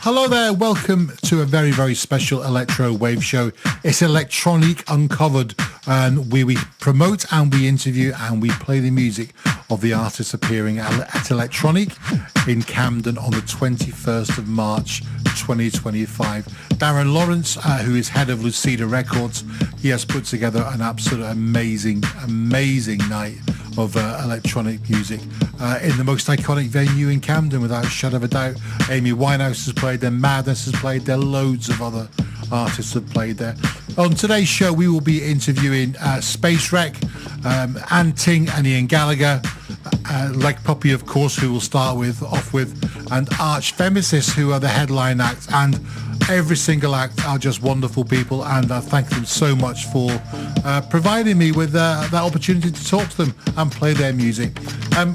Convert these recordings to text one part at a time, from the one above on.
Hello there, welcome to a very, very special Electro Wave show. It's Electronic Uncovered, and we promote and we interview and we play the music of the artists appearing at Electronic in Camden on the 21st of March 2025. Darren Lawrence, who is head of Lucida Records, he has put together an absolute amazing night of electronic music in the most iconic venue in Camden, without a shadow of a doubt. Amy Winehouse has played there, Madness has played there, loads of other artists have played there. On today's show, we will be interviewing Space Wreck, Anting and Ian Gallagher, Leg Puppy, of course, who we'll start off with, and Arch Femesis, who are the headline acts, and every single act are just wonderful people, and I thank them so much for providing me with that opportunity to talk to them and play their music.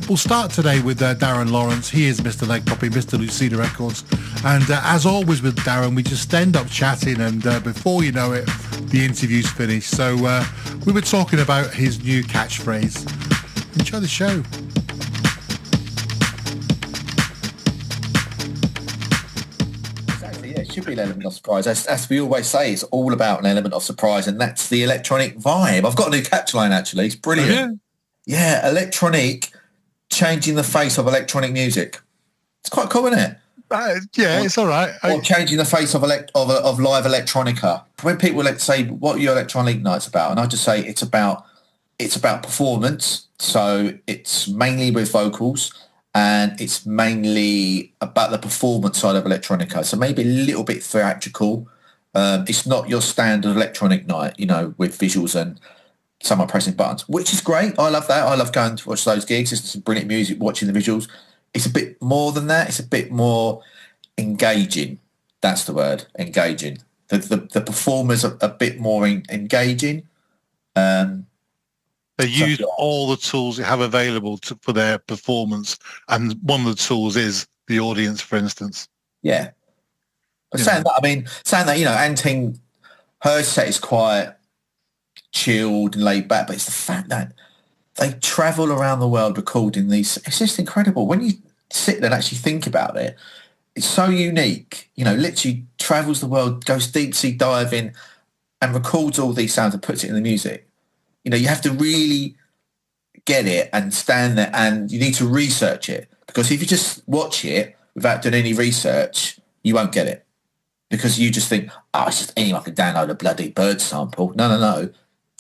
We'll start today with Darren Lawrence. He is Mr. Leg Puppy, Mr. Lucida Records, and as always with Darren, we just end up chatting, and before you know it, the interview's finished. So we were talking about his new catchphrase. Enjoy the show. It should be an element of surprise. As we always say, it's all about an element of surprise, and that's the electronic vibe. I've got a new catchline, actually. It's brilliant. Yeah, electronic, changing the face of electronic music. It's quite cool, isn't it? It's all right. Or changing the face of live electronica. When people say, what are your electronic nights about? And I just say it's about performance. So it's mainly with vocals, and it's mainly about the performance side of electronica. So maybe a little bit theatrical. It's not your standard electronic night, with visuals and someone pressing buttons, which is great. I love that. I love going to watch those gigs. It's some brilliant music, watching the visuals. It's a bit more than that. It's a bit more engaging. That's the word, engaging. The performers are a bit more engaging. They use all the tools they have available for their performance, and one of the tools is the audience, for instance. Yeah. But saying that, Anting, her set is quite chilled and laid back, but it's the fact that they travel around the world recording these. It's just incredible. When you sit there and actually think about it, it's so unique. Literally travels the world, goes deep sea diving and records all these sounds and puts it in the music. You have to really get it and stand there, and you need to research it, because if you just watch it without doing any research, you won't get it, because you just think, it's just anyone can download a bloody bird sample. No.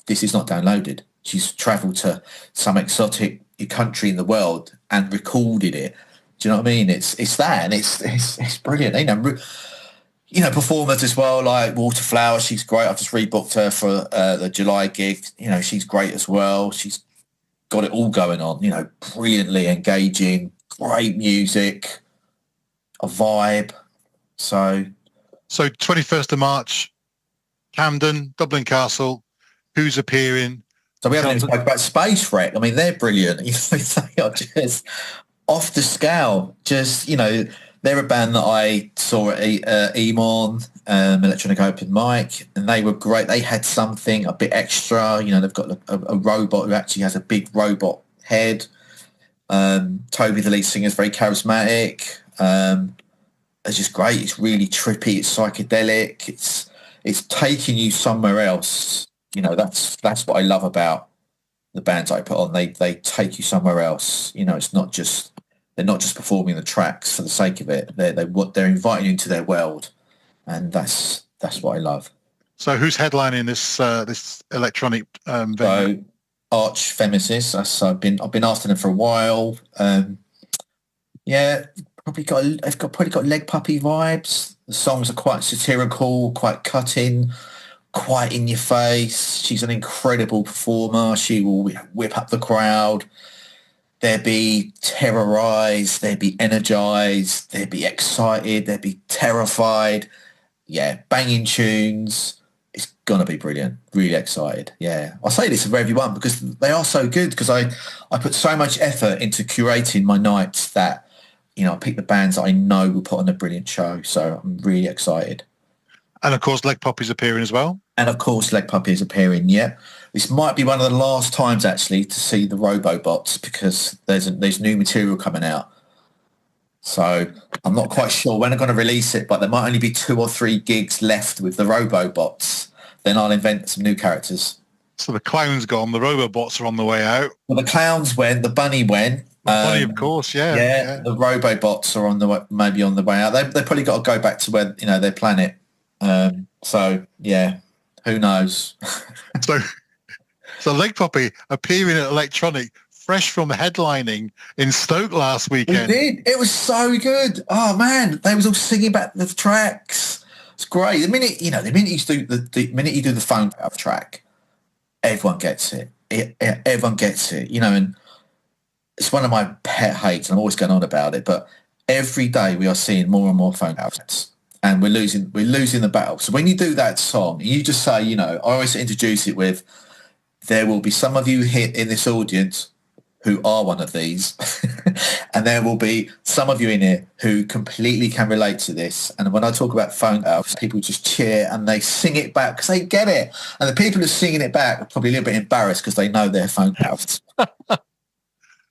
This is not downloaded. She's travelled to some exotic country in the world and recorded it. Do you know what I mean? It's that, and it's brilliant. Performers as well, like Waterflower. She's great. I've just rebooked her for the July gig. She's great as well. She's got it all going on. Brilliantly engaging, great music, a vibe. So 21st of March, Camden, Dublin Castle. Who's appearing? So we haven't even spoken about Space Wreck. I mean, they're brilliant. They are just off the scale. Just, they're a band that I saw at Emon, Electronic Open Mic, and they were great. They had something a bit extra. They've got a robot who actually has a big robot head. Toby, the lead singer, is very charismatic. It's just great. It's really trippy. It's psychedelic. It's taking you somewhere else. That's what I love about the bands I put on. They take you somewhere else. It's not just, they're not just performing the tracks for the sake of it. They're inviting you into their world, and that's what I love. So who's headlining this electronic venue? So Arch Femesis. I've been asking them for a while. They've probably got Leg Puppy vibes. The songs are quite satirical, quite cutting, quite in your face. She's an incredible performer. She will whip up the crowd. They'd be terrorized, they'd be energized, they'd be excited, they'd be terrified. Yeah, banging tunes. It's gonna be brilliant. Really excited. Yeah, I say this for everyone because they are so good, because I put so much effort into curating my nights that I pick the bands that I know will put on a brilliant show. So I'm really excited. And of course, Leg Puppy's appearing as well. And of course, Leg Puppy is appearing. Yeah, this might be one of the last times actually to see the Robobots, because there's new material coming out. So I'm not quite sure when I'm going to release it, but there might only be 2 or 3 gigs left with the Robobots. Then I'll invent some new characters. So the clown's gone, the Robobots are on the way out. Well, the clowns went, the bunny went. The bunny, of course, yeah. The Robobots are on the way, maybe on the way out. They probably got to go back to where, their planet. So, yeah, who knows? So Leg Puppy appearing at Electronic, fresh from headlining in Stoke last weekend. It did. It was so good. Oh man, they was all singing back the tracks. It's great. The minute you do the phone out track, everyone gets it. Everyone gets it. And it's one of my pet hates, and I'm always going on about it. But every day we are seeing more and more phone outlets, and we're losing the battle. So when you do that song, you just say, I always introduce it with, there will be some of you here in this audience who are one of these, and there will be some of you in here who completely can relate to this. And when I talk about phone outs, people just cheer and they sing it back because they get it. And the people who are singing it back are probably a little bit embarrassed because they know their phone outs.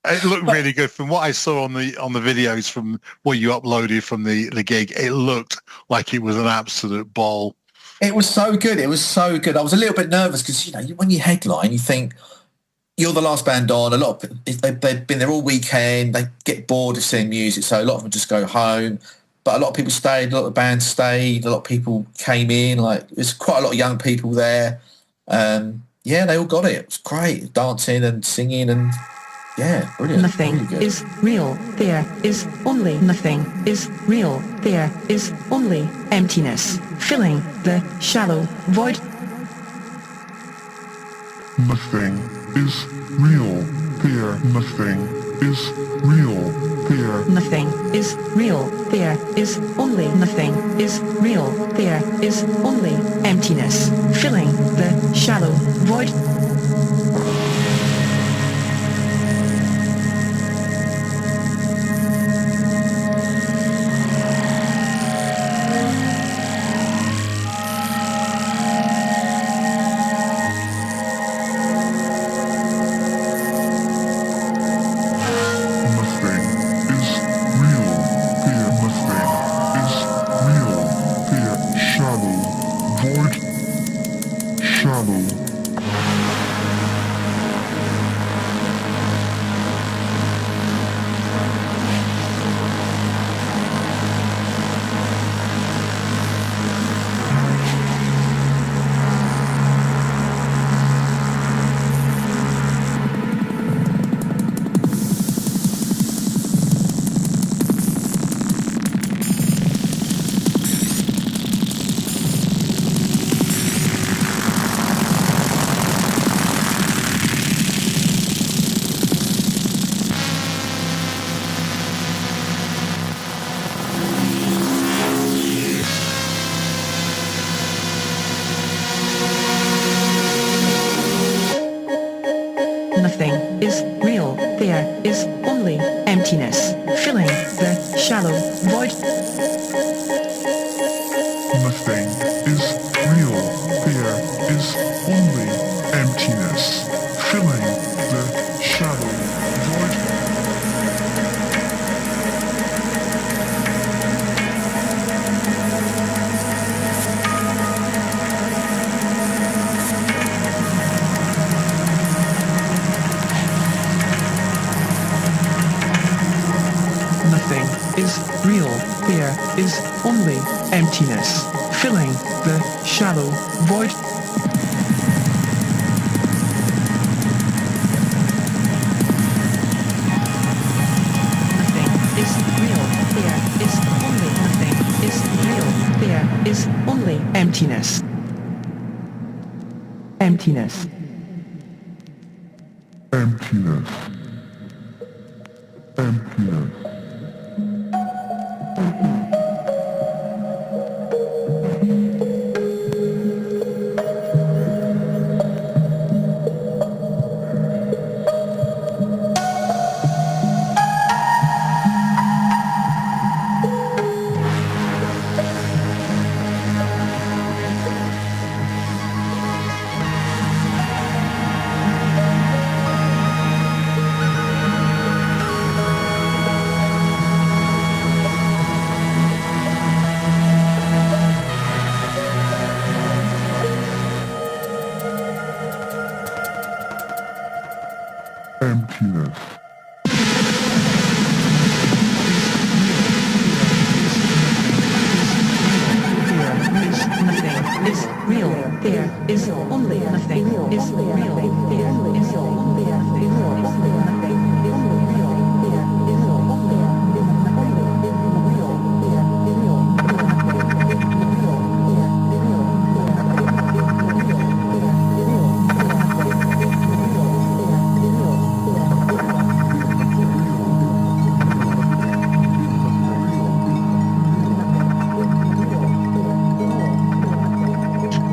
It looked really good. From what I saw on the videos from what you uploaded from the gig, it looked like it was an absolute ball. It was so good. It was so good. I was a little bit nervous because, when you headline, you think you're the last band on. A lot of they've been there all weekend. They get bored of seeing music, so a lot of them just go home. But a lot of people stayed. A lot of bands stayed. A lot of people came in. There's quite a lot of young people there. They all got it. It was great, dancing and singing and. Yeah, brilliant. Nothing really is real. There is only nothing is real. There is only emptiness, filling the shallow void. Nothing is real. There, nothing is real. There. Nothing is real. There is only nothing is real. There is only emptiness, filling the shallow void. Nothing is real. There is only emptiness, filling the shallow void. Nothing is real. There is only emptiness, filling the shallow void. Nothing is real. There is only emptiness, filling the shallow void. Nothing is real. There is only nothing is real. There is only emptiness. Emptiness. Emptiness. Emptiness. emptiness. Nothing is real. There is only nothing is real. There is only nothing is real.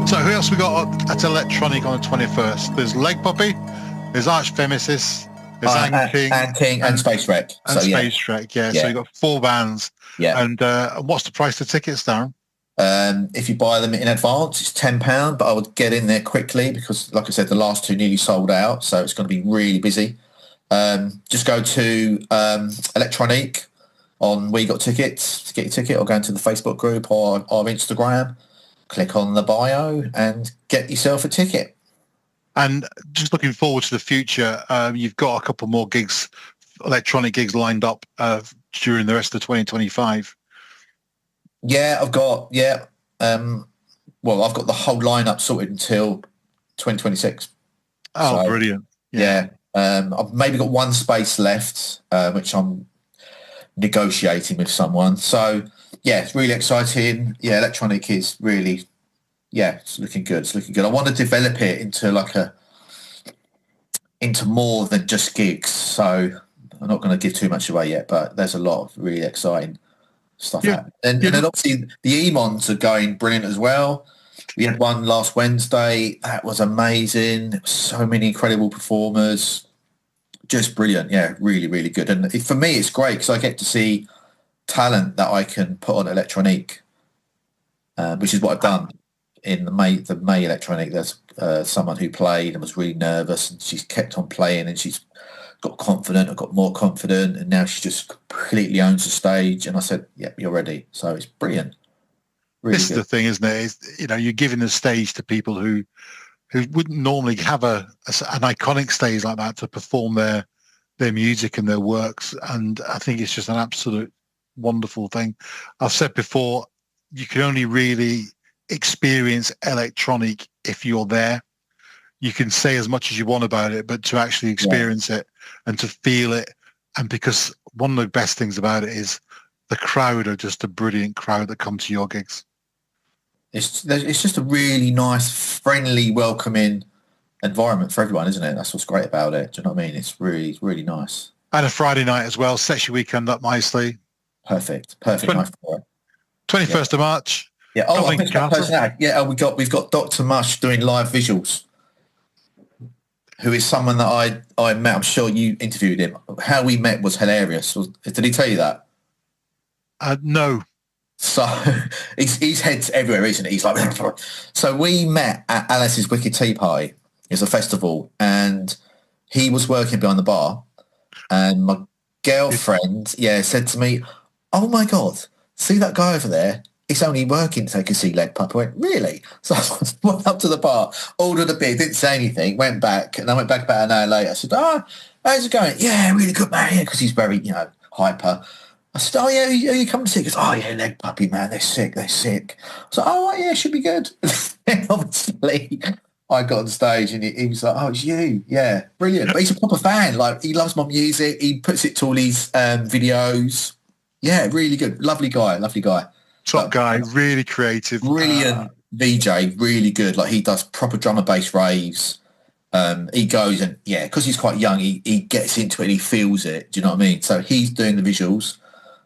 So who else we got at Electronic on the 21st? There's Leg Puppy, there's Archfemesis, there's King and Space Wreck. And Space Trek, yeah. So you've got 4 bands. Yeah. And what's the price of tickets, Darren? If you buy them in advance, it's £10, but I would get in there quickly because, like I said, the last 2 nearly sold out, so it's going to be really busy. Just go to Electronic on Where You Got Tickets to get your ticket, or go into the Facebook group or Instagram. Click on the bio and get yourself a ticket. And just looking forward to the future, you've got a couple more gigs, electronic gigs lined up during the rest of 2025. Yeah, I've got the whole lineup sorted until 2026. Oh, so, brilliant! Yeah, I've maybe got 1 space left, which I'm negotiating with someone. So yeah, it's really exciting. Yeah, Electronic is really, it's looking good. It's looking good. I want to develop it into more than just gigs. So I'm not going to give too much away yet, but there's a lot of really exciting stuff happening. And then obviously the Emons are going brilliant as well. We had one last Wednesday. That was amazing. So many incredible performers. Just brilliant. Yeah, really, really good. And for me, it's great because I get to see talent that I can put on Electronic, which is what I've done in the May Electronic. There's someone who played and was really nervous, and she's kept on playing, and she's got confident. I got more confident, and now she just completely owns the stage. And I said, "Yep, you're ready." So it's brilliant. Really this is the thing, isn't it? You're giving the stage to people who wouldn't normally have an iconic stage like that to perform their music and their works. And I think it's just an absolute wonderful thing. I've said before, you can only really experience Electronic if you're there. You can say as much as you want about it, but to actually experience it and to feel it, and because one of the best things about it is the crowd are just a brilliant crowd that come to your gigs. It's just a really nice, friendly, welcoming environment for everyone, isn't it? That's what's great about it. Do you know what I mean? It's really, really nice. And a Friday night as well. Sets your weekend up nicely. Perfect night for it. 21st of March. Yeah. Oh, I missed that person out. Yeah. We've got Dr. Mush doing live visuals, who is someone that I met. I'm sure you interviewed him. How we met was hilarious. Did he tell you that? No. So his head's everywhere, isn't he? He's like, so we met at Alice's Wicked Tea Party. It's a festival, and he was working behind the bar, and my girlfriend, said to me, "Oh my God, see that guy over there? He's only working so he can see Leg Pup." I went, "Really?" So I went up to the bar, ordered a beer, didn't say anything, went back, and I went back about an hour later. I said, how's it going? "Yeah, really good, man." Yeah, because he's very, hyper. I said, "Oh yeah, who you coming to see?" He goes, "Oh yeah, Leg Puppy, man, they're sick. I said, "Oh yeah, should be good." And obviously I got on stage and he was like, "Oh, it's you." Yeah, brilliant. But he's a proper fan. Like, he loves my music. He puts it to all his videos. Yeah, really good. Lovely guy. Top guy, really creative. Brilliant VJ, really good. Like, he does proper drum and bass raves. He goes and, because he's quite young, he gets into it and he feels it. Do you know what I mean? So he's doing the visuals.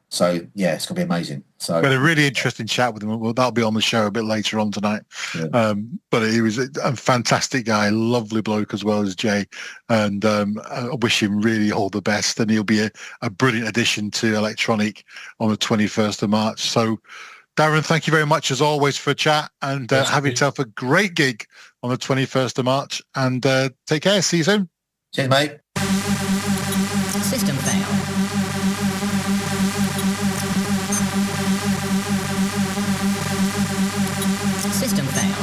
So, it's going to be amazing. So we had a really interesting chat with him. Well, that'll be on the show a bit later on tonight. Yeah. But he was a fantastic guy, lovely bloke as well as Jay. And I wish him really all the best. And he'll be a brilliant addition to Electronic on the 21st of March. So, Darren, thank you very much as always for a chat, and have yourself a great gig on the 21st of March. And take care. See you soon. Cheers, mate. System fail. System fail.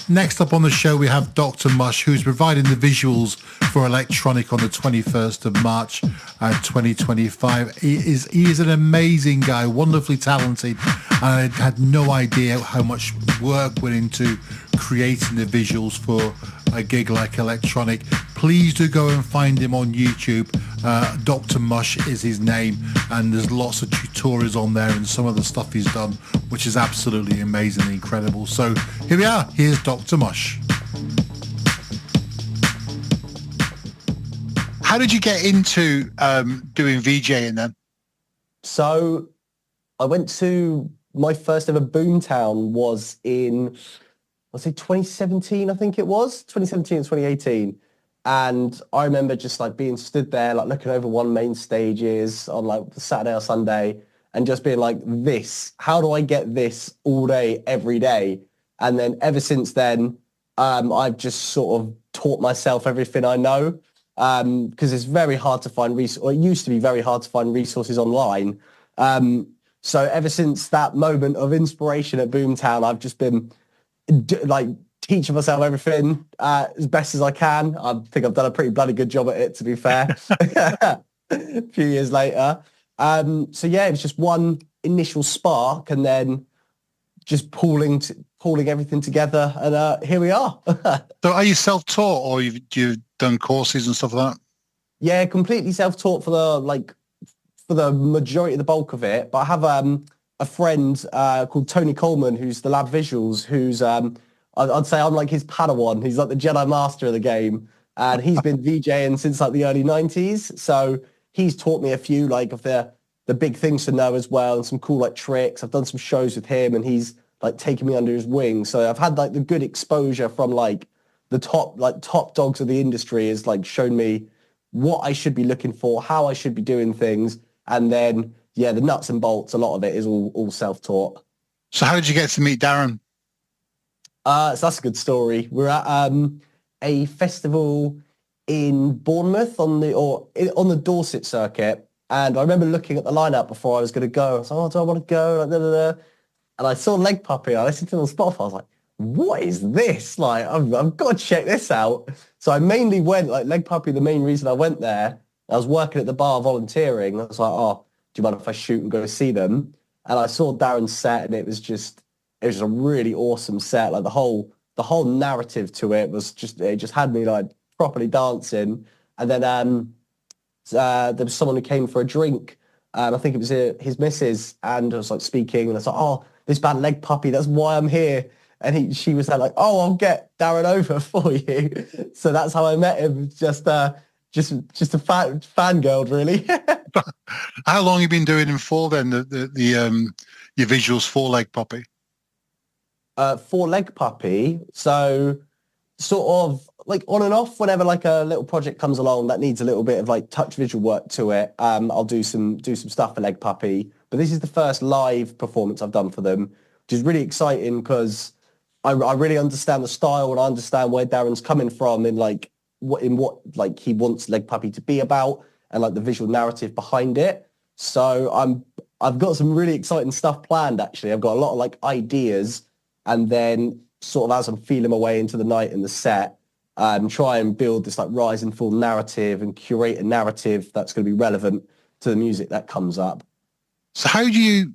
Next up on the show, we have Dr. Mush, who's providing the visuals for Electronic on the 21st of March 2025. He is an amazing guy, wonderfully talented, and I had no idea how much work went into creating the visuals for a gig like Electronic. Please do go and find him on YouTube. Dr. Mush is his name, and there's lots of tutorials on there and some of the stuff he's done, which is absolutely amazing and incredible. So here we are. Here's Dr. Mush. How did you get into doing VJing then? So I went to my first ever Boomtown was in, I'd say 2017, I think it was 2017 and 2018. And I remember just like being stood there, like looking over one main stages on like Saturday or Sunday and just being like, how do I get this all day, every day? And then ever since then, I've just sort of taught myself everything I know, because it's very hard to find or it used to be very hard to find resources online. So ever since that moment of inspiration at Boomtown, I've just been like teaching myself everything as best as I can. I think I've done a pretty bloody good job at it, to be fair. A few years later. So yeah, it was just one initial spark and then just pulling everything together, and here we are. So are you self-taught, or you've done courses and stuff like that? Yeah, completely self-taught for the majority of the bulk of it. But I have a friend called Tony Coleman, who's the Lab Visuals, who's I'd say I'm like his Padawan. He's like the Jedi Master of the game, and he's been VJing since like the early 90s. So he's taught me a few like of the big things to know as well, and some cool like tricks. I've done some shows with him, and he's like taken me under his wing. So I've had like the good exposure from like the top dogs of the industry, has like shown me what I should be looking for, how I should be doing things, and then yeah, the nuts and bolts. A lot of it is all self-taught. So how did you get to meet Darren? So that's a good story. We're at a festival in Bournemouth on the Dorset circuit, and I remember looking at the lineup before I was going to go. I was like, "Oh, do I want to go?" Like, da, da, da. And I saw Leg Puppy. I listened to it on Spotify. I was like, "What is this? Like, I've got to check this out." So I mainly went like Leg Puppy. The main reason I went there, I was working at the bar volunteering. I was like, "Oh, do you mind if I shoot and go see them?" And I saw Darren's set, and it was just a really awesome set. Like the whole narrative to it just had me like properly dancing. And then there was someone who came for a drink, and I think it was his missus, and I was like speaking, and I was like, "Oh, this band Leg Puppy, that's why I'm here." And she was like, "Oh, I'll get Darren over for you." So that's how I met him. Just a fangirl, really. How long have you been doing him for then? Your visuals for Leg Puppy? For Leg Puppy, so sort of like on and off. Whenever like a little project comes along that needs a little bit of like touch visual work to it, I'll do some stuff for Leg Puppy. But this is the first live performance I've done for them, which is really exciting because I really understand the style, and I understand where Darren's coming from in what like he wants Leg Puppy to be about, and like the visual narrative behind it. So I've got some really exciting stuff planned. Actually, I've got a lot of like ideas. And then sort of as I'm feeling my way into the night and the set, try and build this like rise and fall narrative and curate a narrative that's going to be relevant to the music that comes up. So how do you,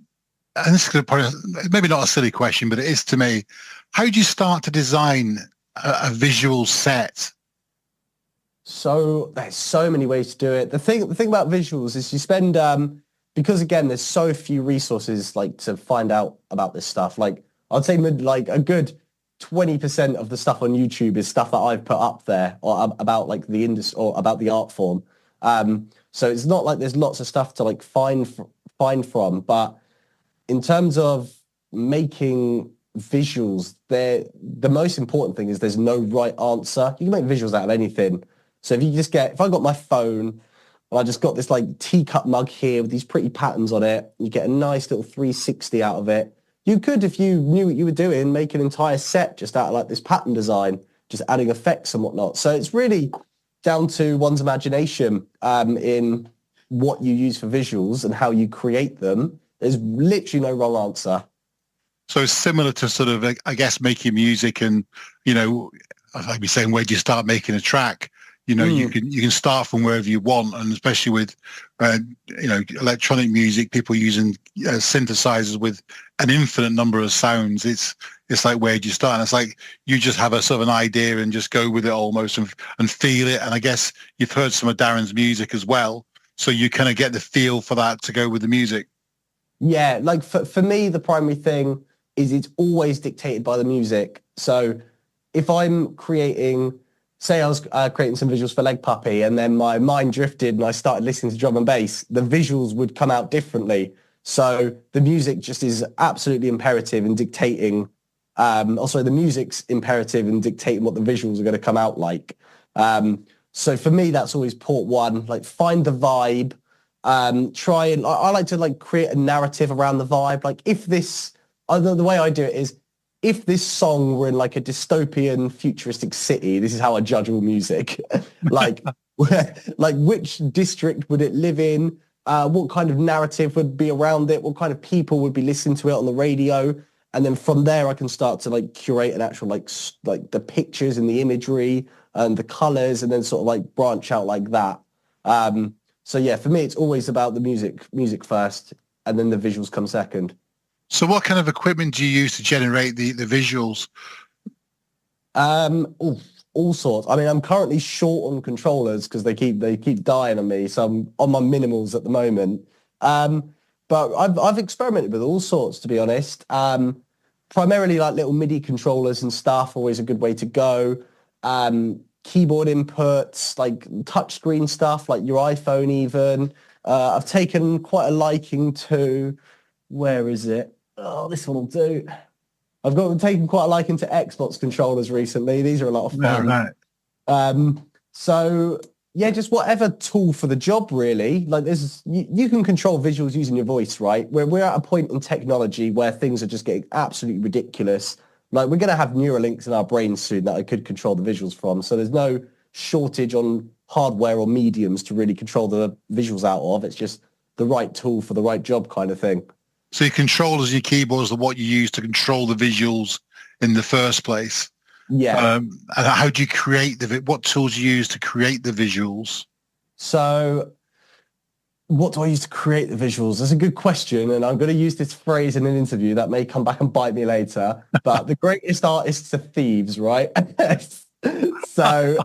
and this is probably maybe not a silly question, but it is to me, how do you start to design a visual set? So there's so many ways to do it. The thing about visuals is you spend, because again, there's so few resources like to find out about this stuff. Like, I'd say like a good 20% of the stuff on YouTube is stuff that I've put up there or about like the industry or about the art form. So it's not like there's lots of stuff to like find from. But in terms of making visuals, the most important thing is there's no right answer. You can make visuals out of anything. So if I got my phone and I just got this like teacup mug here with these pretty patterns on it, you get a nice little 360 out of it. You could, if you knew what you were doing, make an entire set just out of like this pattern design, just adding effects and whatnot. So it's really down to one's imagination in what you use for visuals and how you create them. There's literally no wrong answer. So it's similar to sort of, I guess, making music and, you know, I'd be saying, where do you start making a track? You know, you can start from wherever you want, and especially with, you know, electronic music, people using synthesizers with an infinite number of sounds. It's like, where do you start? And it's like you just have a sort of an idea and just go with it almost and feel it. And I guess you've heard some of Darren's music as well, so you kind of get the feel for that to go with the music. Yeah, like for me, the primary thing is it's always dictated by the music. So if I'm creating, say I was creating some visuals for Leg Puppy, and then my mind drifted and I started listening to drum and bass, the visuals would come out differently. So the music just is absolutely imperative in dictating, the music's imperative in dictating what the visuals are going to come out like. So for me, that's always port one, like find the vibe, try and, I like to like create a narrative around the vibe. Like if this, the way I do it is, if this song were in like a dystopian futuristic city, this is how I judge all music. Like, like which district would it live in? What kind of narrative would be around it? What kind of people would be listening to it on the radio? And then from there, I can start to like curate an actual like the pictures and the imagery and the colors, and then sort of like branch out like that. So yeah, for me, it's always about the music first, and then the visuals come second. So what kind of equipment do you use to generate the visuals? All sorts. I mean, I'm currently short on controllers because they keep dying on me. So I'm on my minimals at the moment. But I've experimented with all sorts, to be honest. Primarily like little MIDI controllers and stuff, always a good way to go. Keyboard inputs, like touchscreen stuff, like your iPhone even. I've taken quite a liking to, where is it? Oh, this one will do. I've taken quite a liking to Xbox controllers recently. These are a lot of fun. Yeah, right. So yeah, just whatever tool for the job, really. Like you can control visuals using your voice, right? We're at a point in technology where things are just getting absolutely ridiculous. Like we're going to have Neuralinks in our brains soon that I could control the visuals from. So there's no shortage on hardware or mediums to really control the visuals out of. It's just the right tool for the right job kind of thing. So your controllers and your keyboards are what you use to control the visuals in the first place. Yeah. And how do you create what tools do you use to create the visuals? So what do I use to create the visuals? That's a good question. And I'm going to use this phrase in an interview that may come back and bite me later. But the greatest artists are thieves, right? So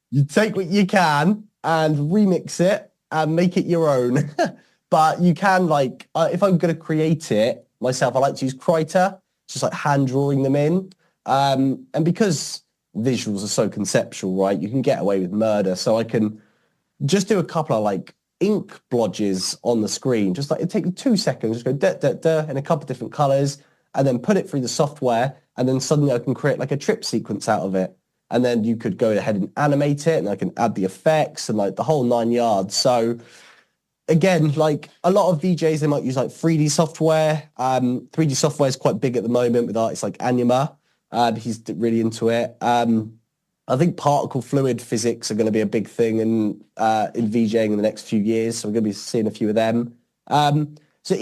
you take what you can and remix it and make it your own. But you can, like, if I'm going to create it myself, I like to use Krita, just like hand drawing them in. And because visuals are so conceptual, right, you can get away with murder. So I can just do a couple of like ink blodges on the screen. Just like it takes 2 seconds, just go in a couple of different colors, and then put it through the software. And then suddenly I can create like a trip sequence out of it. And then you could go ahead and animate it, and I can add the effects and like the whole 9 yards. So again, like a lot of VJs, they might use like 3D software. 3D software is quite big at the moment with artists like Anima. He's really into it. I think particle fluid physics are going to be a big thing in VJing in the next few years. So we're going to be seeing a few of them. So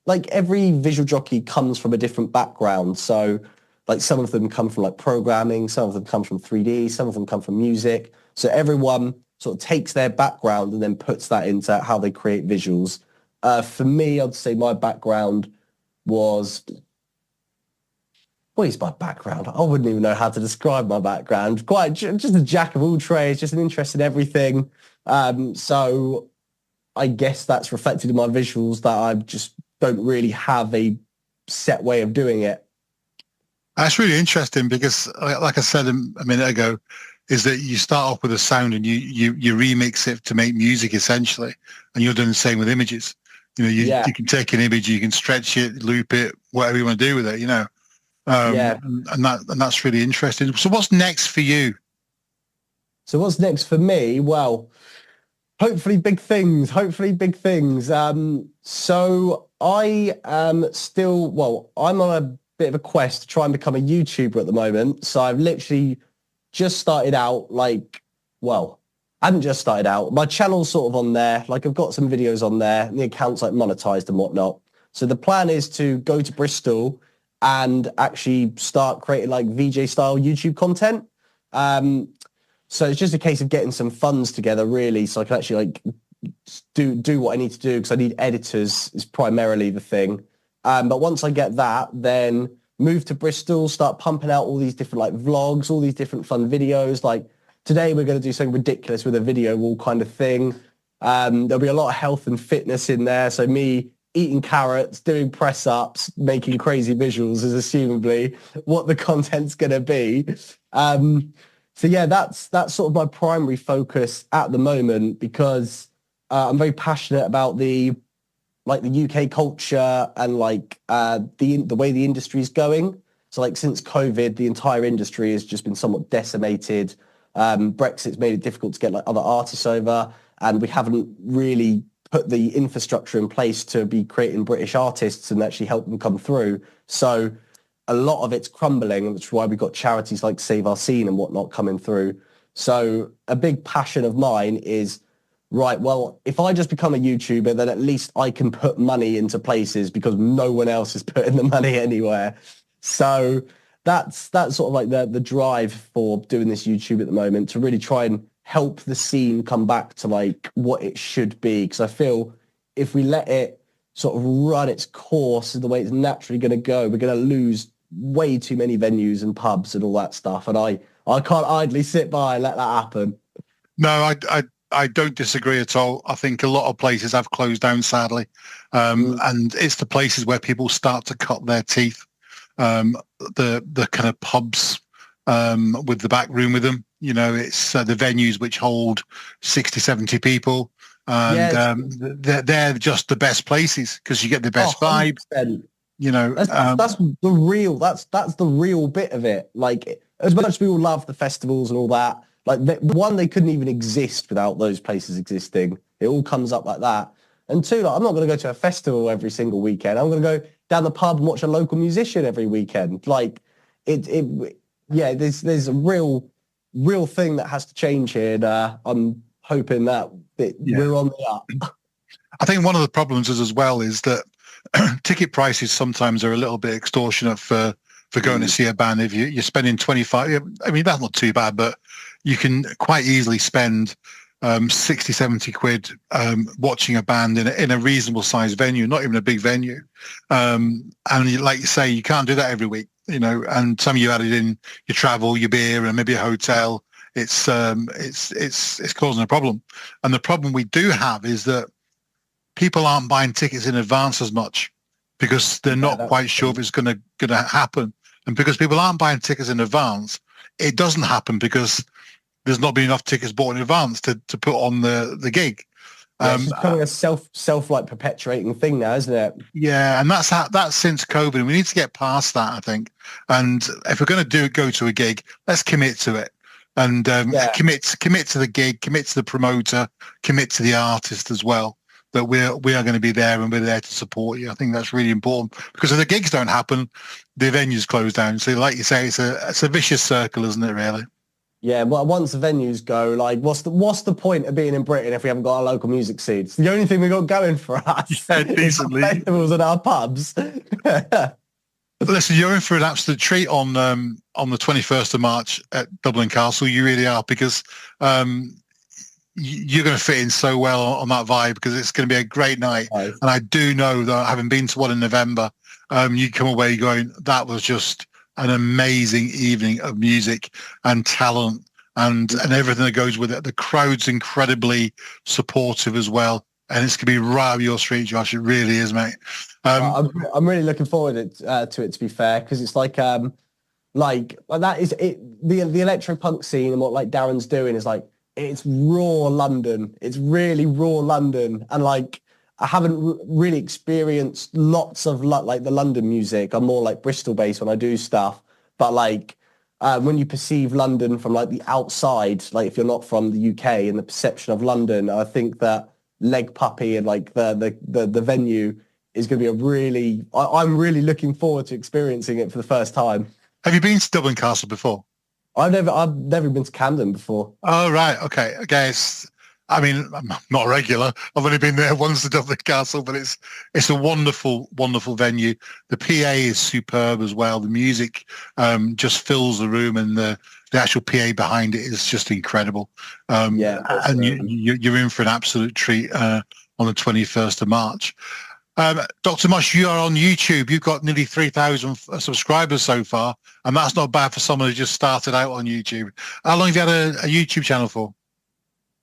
every visual jockey comes from a different background. So like some of them come from like programming, some of them come from 3D, some of them come from music. So everyone sort of takes their background and then puts that into how they create visuals. For me, I'd say my background was... What is my background? I wouldn't even know how to describe my background. Quite just a jack of all trades, just an interest in everything. So I guess that's reflected in my visuals, that I just don't really have a set way of doing it. That's really interesting because, like I said a minute ago, is that you start off with a sound and you remix it to make music essentially, and you're doing the same with images. You know, you can take an image, you can stretch it, loop it, whatever you want to do with it. You know. And that's really interesting. So what's next for you? So what's next for me? Well, hopefully big things. So I am still, I'm on a bit of a quest to try and become a YouTuber at the moment. So I've literally just started out I haven't just started out. My channel's sort of on there. Like I've got some videos on there and the account's like monetized and whatnot. So the plan is to go to Bristol and actually start creating like VJ style YouTube content. So it's just a case of getting some funds together, really, so I can actually like do what I need to do, because I need editors is primarily the thing. But once I get that, then move to Bristol, start pumping out all these different like vlogs, all these different fun videos. Like today we're going to do something ridiculous with a video wall kind of thing. There'll be a lot of health and fitness in there. So me eating carrots, doing press ups, making crazy visuals is assumably what the content's going to be. So yeah, that's sort of my primary focus at the moment, because I'm very passionate about the UK culture and like the way the industry is going. So like since COVID, the entire industry has just been somewhat decimated. Brexit's made it difficult to get like other artists over, and we haven't really put the infrastructure in place to be creating British artists and actually help them come through. So a lot of it's crumbling, which is why we've got charities like Save Our Scene and whatnot coming through. So a big passion of mine is, right, well, if I just become a YouTuber, then at least I can put money into places, because no one else is putting the money anywhere. So that's sort of like the drive for doing this YouTube at the moment, to really try and help the scene come back to like what it should be. Because I feel if we let it sort of run its course the way it's naturally going to go, we're going to lose way too many venues and pubs and all that stuff. And I can't idly sit by and let that happen. No, I don't disagree at all. I think a lot of places have closed down, sadly. And it's the places where people start to cut their teeth. The kind of pubs with the back room with them. You know, it's the venues which hold 60, 70 people. And they're just the best places, because you get the best vibe. You know, that's the real bit of it. Like, as much as we all love the festivals and all that, like one, they couldn't even exist without those places existing. It all comes up like that. And two, like, I'm not going to go to a festival every single weekend. I'm going to go down the pub and watch a local musician every weekend. Like there's a real thing that has to change here. And I'm hoping that we're on the up. I think one of the problems is as well is that ticket prices sometimes are a little bit extortionate for going to see a band. If you're spending 25, I mean, that's not too bad, but you can quite easily spend 60, 70 quid watching a band in a reasonable sized venue, not even a big venue. And like you say, you can't do that every week, you know, and some of you added in your travel, your beer, and maybe a hotel. It's causing a problem. And the problem we do have is that people aren't buying tickets in advance as much, because they're not quite sure if it's going to happen. And because people aren't buying tickets in advance, it doesn't happen, because there's not been enough tickets bought in advance to put on the gig. It's becoming a self like perpetuating thing now, isn't it? Yeah, and that's since COVID. We need to get past that, I think. And if we're going to go to a gig, let's commit to it. And commit to the gig, commit to the promoter, commit to the artist as well, that we are going to be there, and we're there to support you. I think that's really important, because if the gigs don't happen, the venues close down. So like you say, it's a vicious circle, isn't it, really? Yeah, well, once the venues go, like, what's the point of being in Britain if we haven't got a local music scene? It's the only thing we got going for us. Yeah, decently. Festivals and our pubs. Listen, you're in for an absolute treat on the 21st of March at Dublin Castle. You really are, because you're going to fit in so well on that vibe, because it's going to be a great night. Nice. And I do know that, having been to one in November, you come away going, that was just an amazing evening of music and talent and everything that goes with it. The crowd's incredibly supportive as well. And it's going to be right up your street, Josh. It really is, mate. I'm really looking forward to it, to be fair, because it's like that is it. The electro punk scene and what like Darren's doing is like, it's raw London. It's really raw London. And like, I haven't really experienced lots of like the London music. I'm more like Bristol based when I do stuff. But like when you perceive London from like the outside, like if you're not from the UK and the perception of London, I think that Leg Puppy and like the venue is going to be I'm really looking forward to experiencing it for the first time. Have you been to Dublin Castle before? I've never been to Camden before. Oh, right. Okay. I mean, I'm not a regular. I've only been there once to Dublin Castle, but it's a wonderful, wonderful venue. The PA is superb as well. The music just fills the room, and the actual PA behind it is just incredible. And you're in for an absolute treat on the 21st of March. Dr. Mosh, you are on YouTube. You've got nearly 3,000 subscribers so far, and that's not bad for someone who just started out on YouTube. How long have you had a YouTube channel for?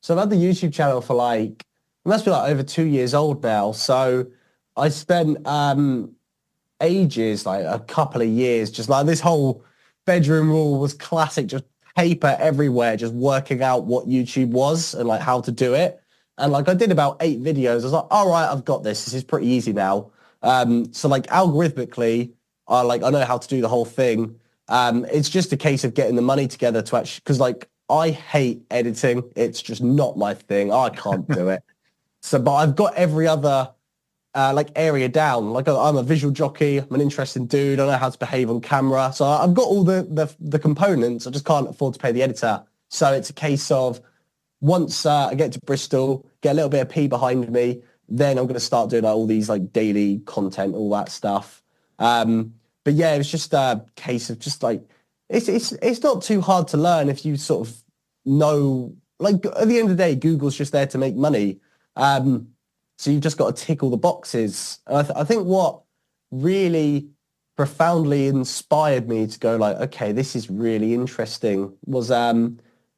So I've had the YouTube channel for it must be over 2 years old now. So I spent ages, a couple of years, just this whole bedroom rule was classic, just paper everywhere, just working out what YouTube was and how to do it. And I did about 8 videos. I was like, all right, I've got this. This is pretty easy now. So algorithmically, I know how to do the whole thing. It's just a case of getting the money together to actually, because I hate editing. It's just not my thing. I can't do it. But I've got every other area down. I'm a visual jockey. I'm an interesting dude. I know how to behave on camera. So I've got all the components. I just can't afford to pay the editor. So it's a case of once I get to Bristol, get a little bit of P behind me, then I'm going to start doing all these daily content, all that stuff. But yeah, it was just a case of just it's not too hard to learn if you sort of know, at the end of the day, Google's just there to make money. So you've just got to tick all the boxes. And I think what really profoundly inspired me to go okay, this is really interesting was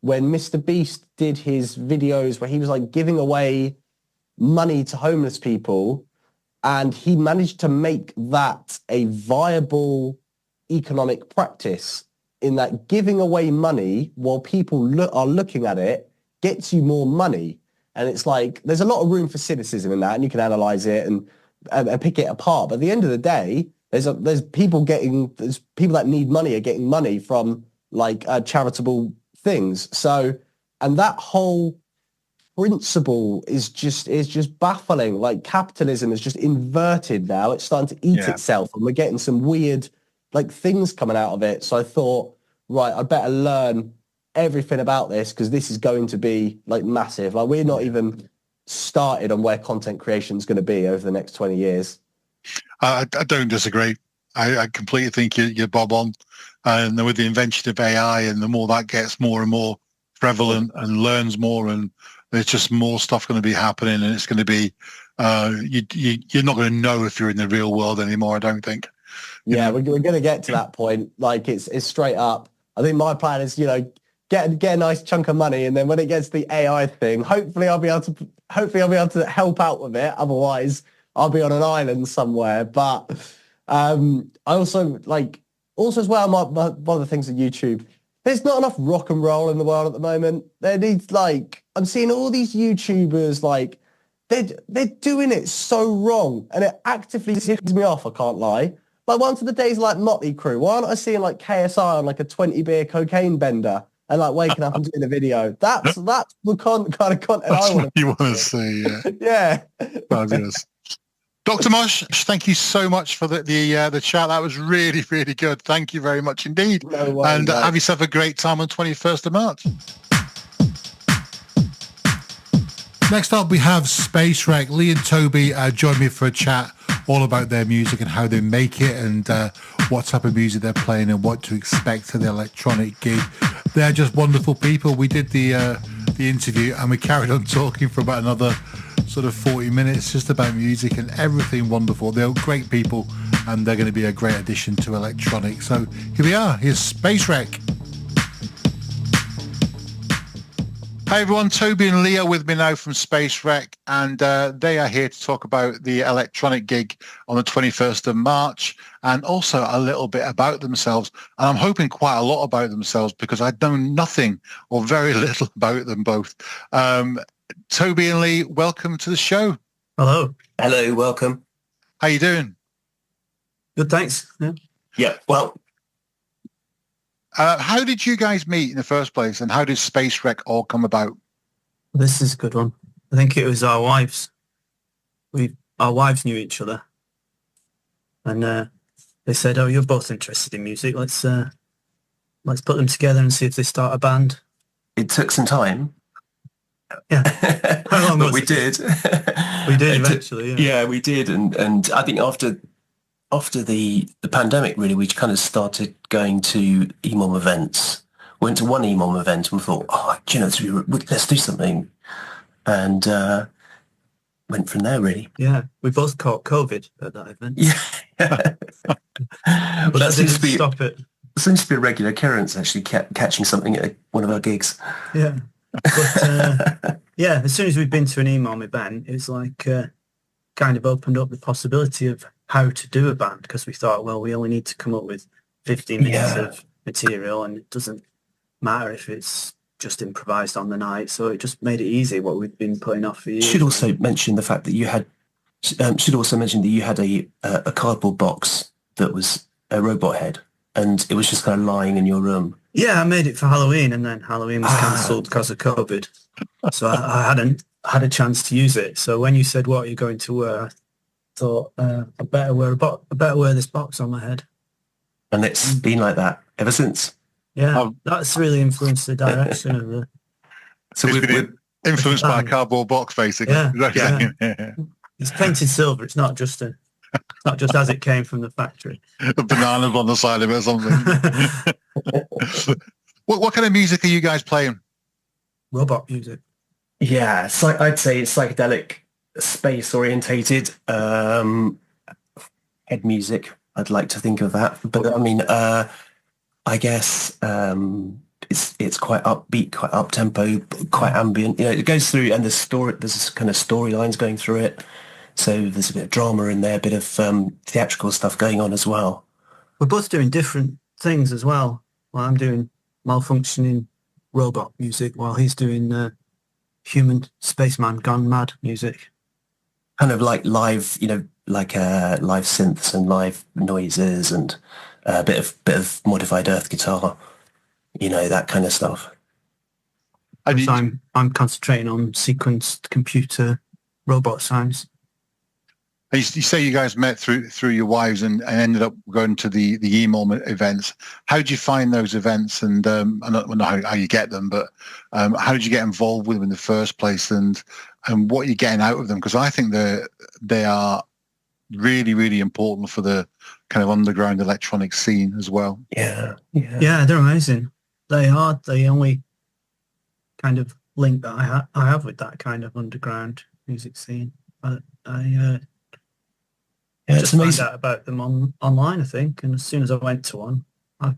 when Mr. Beast did his videos where he was giving away money to homeless people, and he managed to make that a viable economic practice, in that giving away money while people are looking at it gets you more money. And it's there's a lot of room for cynicism in that, and you can analyze it and pick it apart. But at the end of the day, there's people that need money are getting money from charitable things. So, and that whole principle is just baffling. Capitalism is just inverted now. It's starting to eat itself, and we're getting some weird things coming out of it. So I thought, right, I better learn everything about this, because this is going to be massive. We're not even started on where content creation is going to be over the next 20 years. I don't disagree. I completely think you're bob on. And with the invention of AI, and the more that gets more and more prevalent and learns more, and there's just more stuff going to be happening, and it's going to be you're not going to know if you're in the real world anymore, I don't think. We're going to get to that point. It's straight up. I think my plan is, get a nice chunk of money, and then when it gets to the AI thing, hopefully I'll be able to help out with it. Otherwise, I'll be on an island somewhere. But I also as well, one of the things on YouTube, there's not enough rock and roll in the world at the moment. There needs I'm seeing all these YouTubers they're doing it so wrong, and it actively pisses me off. I can't lie. One of the days Motley Crue, why aren't I seeing KSI on a 20 beer cocaine bender and waking up and doing a video? That's the kind of content I want. You want to see, yeah. Fabulous. Dr. Mosh, thank you so much for the chat. That was really, really good. Thank you very much indeed. No worries, and have yourself a great time on 21st of March. Next up, we have Space Wreck. Lee and Toby joined me for a chat all about their music and how they make it, and what type of music they're playing and what to expect to the electronic gig. They're just wonderful people. We did the interview, and we carried on talking for about another sort of 40 minutes just about music and everything wonderful. They're great people, and they're going to be a great addition to electronic. So here we are. Here's Space Wreck. Hi everyone, Toby and Lee are with me now from Space Wreck, and they are here to talk about the electronic gig on the 21st of March, and also a little bit about themselves. And I'm hoping quite a lot about themselves, because I know nothing or very little about them both. Toby and Lee, welcome to the show. Hello. Hello, welcome. How you doing? Good, thanks. Yeah, well... how did you guys meet in the first place, and how did Space Wreck all come about? This is a good one. I think it was our wives. Our wives knew each other, and they said, "Oh, you're both interested in music. Let's put them together and see if they start a band." It took some time. Yeah. How long but was we it? did. We did And, eventually, yeah. Yeah, we did. And I think after the pandemic, really, we kind of started going to EMOM events. Went to one EMOM event and thought, oh, you know, let's do something. And went from there, really. Yeah, we both caught COVID at that event. Yeah. Well, that seems to be stop it. seems to be a regular occurrence, actually, catching something at one of our gigs. Yeah. But yeah, as soon as we'd been to an EMOM event, it was like kind of opened up the possibility of how to do a band, because we thought, well, we only need to come up with 15 minutes of material, and it doesn't matter if it's just improvised on the night. So it just made it easy, what we'd been putting off for years. Should also mention the fact that you had a cardboard box that was a robot head, and it was just kind of lying in your room. Yeah, I made it for Halloween, and then Halloween was cancelled because of COVID. So I hadn't had a chance to use it. So when you said, what are you going to wear, I thought, I better wear this box on my head. And it's been like that ever since. Yeah, that's really influenced the direction of the... So we're influenced by a cardboard box, basically. Yeah. It's painted silver. It's not just as it came from the factory. The bananas on the side of it or something. What kind of music are you guys playing? Robot music. Yeah, I'd say it's psychedelic, space-orientated head music. I'd like to think of that. But I mean, I guess it's quite upbeat, quite up-tempo, quite ambient. You know, it goes through, and there's kind of storylines going through it. So there's a bit of drama in there, a bit of theatrical stuff going on as well. We're both doing different things as well. Well, I'm doing malfunctioning robot music while he's doing human spaceman gone mad music. Kind of like live, you know, like live synths and live noises and a bit of modified earth guitar, you know, that kind of stuff. I'm concentrating on sequenced computer robot sounds. You say you guys met through your wives and ended up going to the EMOM events. How did you find those events? And I don't know how you get them, but how did you get involved with them in the first place? And what are you getting out of them? Because I think they are really, really important for the kind of underground electronic scene as well. Yeah, they're amazing. They are the only kind of link that I have with that kind of underground music scene. I just found out about them online, I think, and as soon as I went to one, I've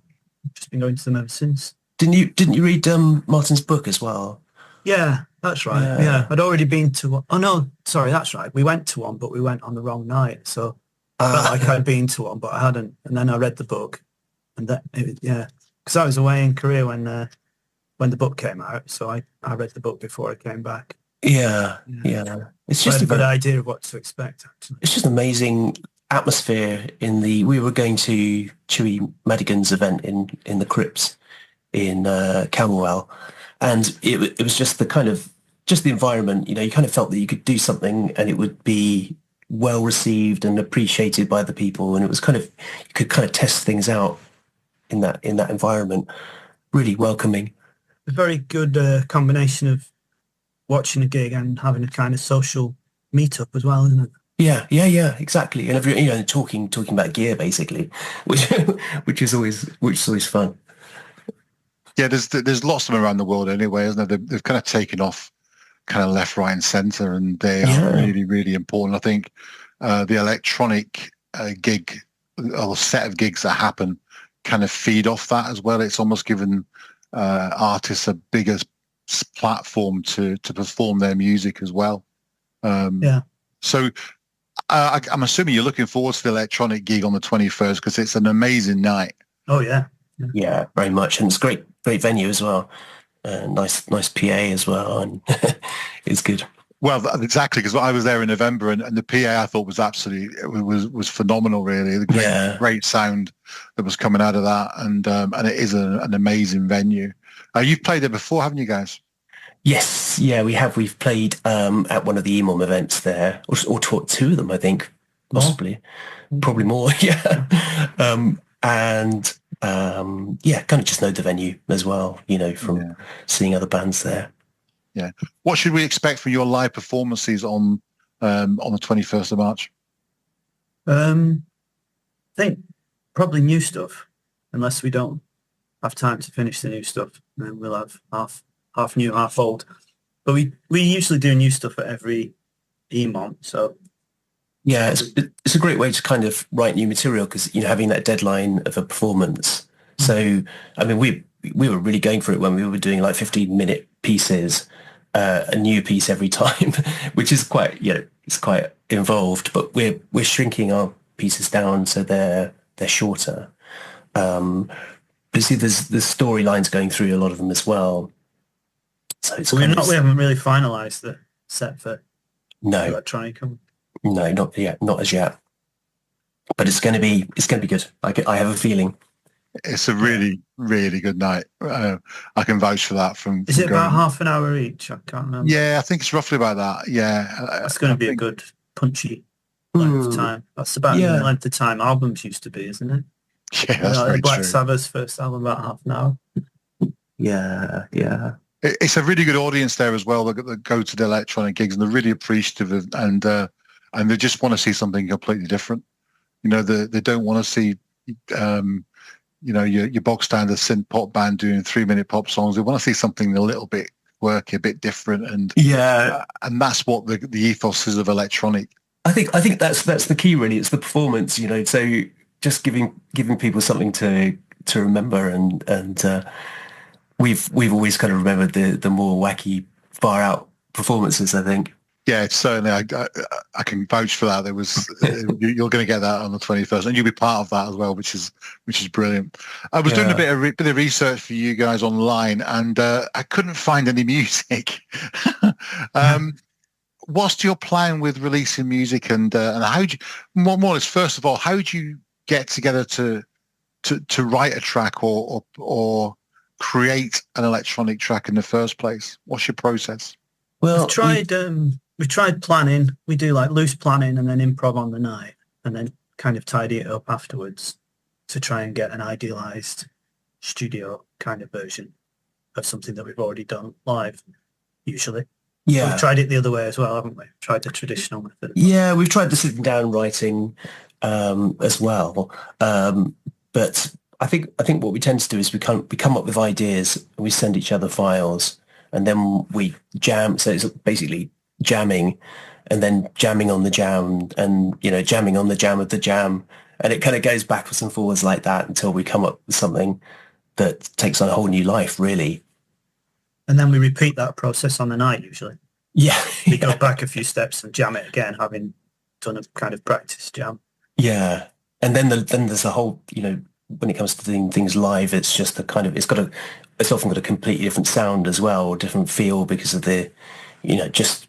just been going to them ever since. Didn't you read Martin's book as well? Yeah, that's right. Yeah, I'd already been to one. Oh no, sorry, that's right. We went to one, but we went on the wrong night, so I felt like I'd been to one, but I hadn't. And then I read the book, and because I was away in Korea when the book came out, so I read the book before I came back. Yeah. It's just a good idea of what to expect, actually. It's just an amazing atmosphere we were going to Chewy Madigan's event in the Crypts in Camberwell, and it was just the environment, you know, you kind of felt that you could do something and it would be well received and appreciated by the people, and it was kind of, you could kind of test things out in that environment. Really welcoming. A very good combination of watching a gig and having a kind of social meetup as well, isn't it? Yeah, exactly. And you know, talking about gear basically, which is always fun. Yeah, there's lots of them around the world anyway, isn't there? They've kind of taken off kind of left, right and centre, and they are really, really important. I think the electronic gig or set of gigs that happen kind of feed off that as well. It's almost given artists a bigger platform to perform their music as well. So I'm assuming you're looking forward to the electronic gig on the 21st because it's an amazing night. Oh yeah, very much, and it's great venue as well. Nice PA as well, and it's good. Well, exactly, because I was there in November, and the PA I thought was absolutely was phenomenal. Really, the great sound that was coming out of that, and it is an amazing venue. You've played there before, haven't you guys? Yes, yeah, we have. We've played at one of the EMOM events there, or two of them, I think, possibly, probably more. Kind of just know the venue as well, you know, from seeing other bands there. Yeah. What should we expect from your live performances on the 21st of March? I think probably new stuff, unless we don't have time to finish the new stuff. Then we'll have half new, half old. But we usually do new stuff at every EMOM, so yeah, it's a great way to kind of write new material because having that deadline of a performance. So I mean, we were really going for it when we were doing like 15-minute pieces, a new piece every time, which is quite it's quite involved. But we're shrinking our pieces down so they're shorter. But see, there's storylines going through a lot of them as well. So it's we haven't really finalised the set for electronic. No, not yet, not as yet. But it's going to be good. I have a feeling. It's a really, really good night. I can vouch for that. Is it about half an hour each? I can't remember. Yeah, I think it's roughly about that. Yeah, that's going to be a good punchy length of time. That's about the length of time albums used to be, isn't it? Yeah, that's very Black true. Sabbath's first album about half an hour. Yeah. It's a really good audience there as well that go to the electronic gigs, and they're really appreciative and they just want to see something completely different. They don't want to see your bog standard synth pop band doing 3-minute pop songs. They want to see something a little bit quirky, a bit different, and and that's what the ethos is of electronic. I think that's the key really. It's the performance, So just giving people something to remember, and we've always kind of remembered the more wacky, far out performances. I think. Yeah, certainly. I can vouch for that. There was you're going to get that on the 21st, and you'll be part of that as well, which is brilliant. I was doing a bit of research for you guys online, and I couldn't find any music. What's your plan with releasing music, and how do you, more or less, first of all, how do you get together to write a track or create an electronic track in the first place? What's your process? Well, we tried planning. We do like loose planning and then improv on the night, and then kind of tidy it up afterwards to try and get an idealized studio kind of version of something that we've already done live, usually. Yeah. We've tried it the other way as well, haven't we? Tried the traditional method. Yeah, we've tried the sitting down writing as well. But I think what we tend to do is we come up with ideas and we send each other files, and then we jam. So it's basically jamming, and then jamming on the jam, and jamming on the jam of the jam, and it kind of goes backwards and forwards like that until we come up with something that takes on a whole new life, really. And then we repeat that process on the night usually. Yeah, we go back a few steps and jam it again, having done a kind of practice jam. Yeah, and then there's a whole when it comes to doing things live, it's just it's often got a completely different sound as well, or different feel because of the just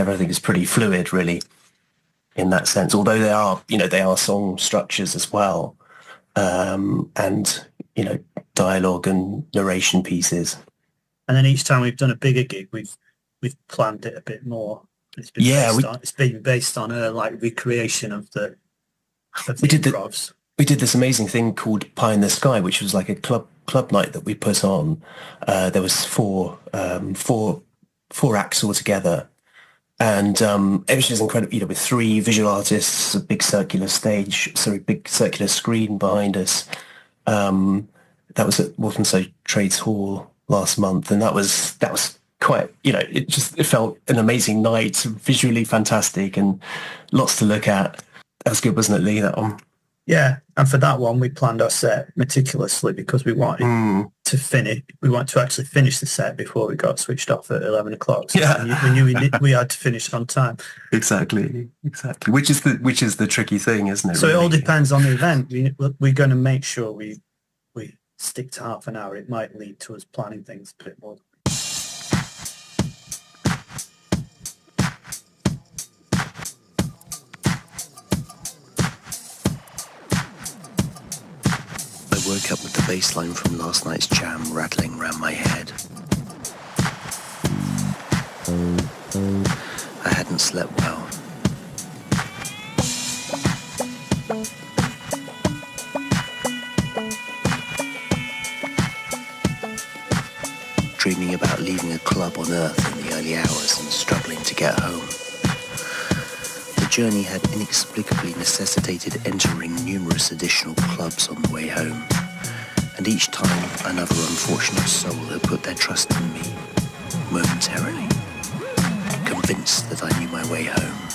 everything is pretty fluid, really, in that sense. Although they are song structures as well, and dialogue and narration pieces. And then each time we've done a bigger gig, we've planned it a bit more. It's been based on a recreation of the improvs. We did this amazing thing called Pie in the Sky, which was like a club night that we put on. There was four acts all together. And it was just incredible, with 3 visual artists, a big circular screen behind us. That was at Walthamstow Trades Hall last month, and that was quite, it felt an amazing night, visually fantastic, and lots to look at. That was good, wasn't it, Lee? That one. Yeah, and for that one, we planned our set meticulously because we wanted to finish. We wanted to actually finish the set before we got switched off at 11 o'clock. So we knew we had to finish on time. Exactly. Which is the tricky thing, isn't it? So really? It all depends on the event. We're going to make sure we stick to half an hour. It might lead to us planning things a bit more. I woke up with the bass line from last night's jam rattling round my head. I hadn't slept well. Dreaming about leaving a club on Earth in the early hours and struggling to get home. The journey had inexplicably necessitated entering numerous additional clubs on the way home, and each time another unfortunate soul had put their trust in me, momentarily, convinced that I knew my way home.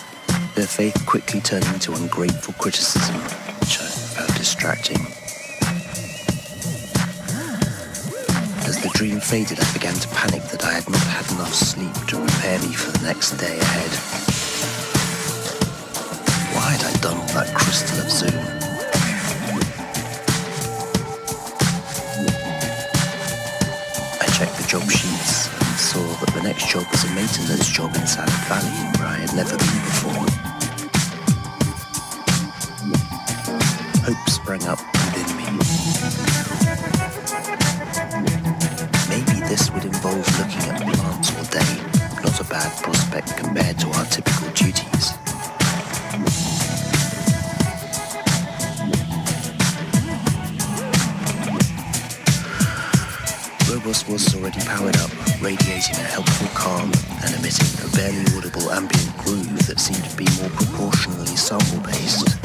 Their faith quickly turning into ungrateful criticism, which I found distracting. As the dream faded, I began to panic that I had not had enough sleep to prepare me for the next day ahead. Why had I done all that crystal of Zoom? I checked the job sheets and saw that the next job was a maintenance job in Salad Valley, where I had never been before. Hope sprang up within me. Maybe this would involve looking at plants all day, not a bad prospect compared to our typical duties. Robos was already powered up, radiating a helpful calm and emitting a barely audible ambient groove that seemed to be more proportionally sample-based.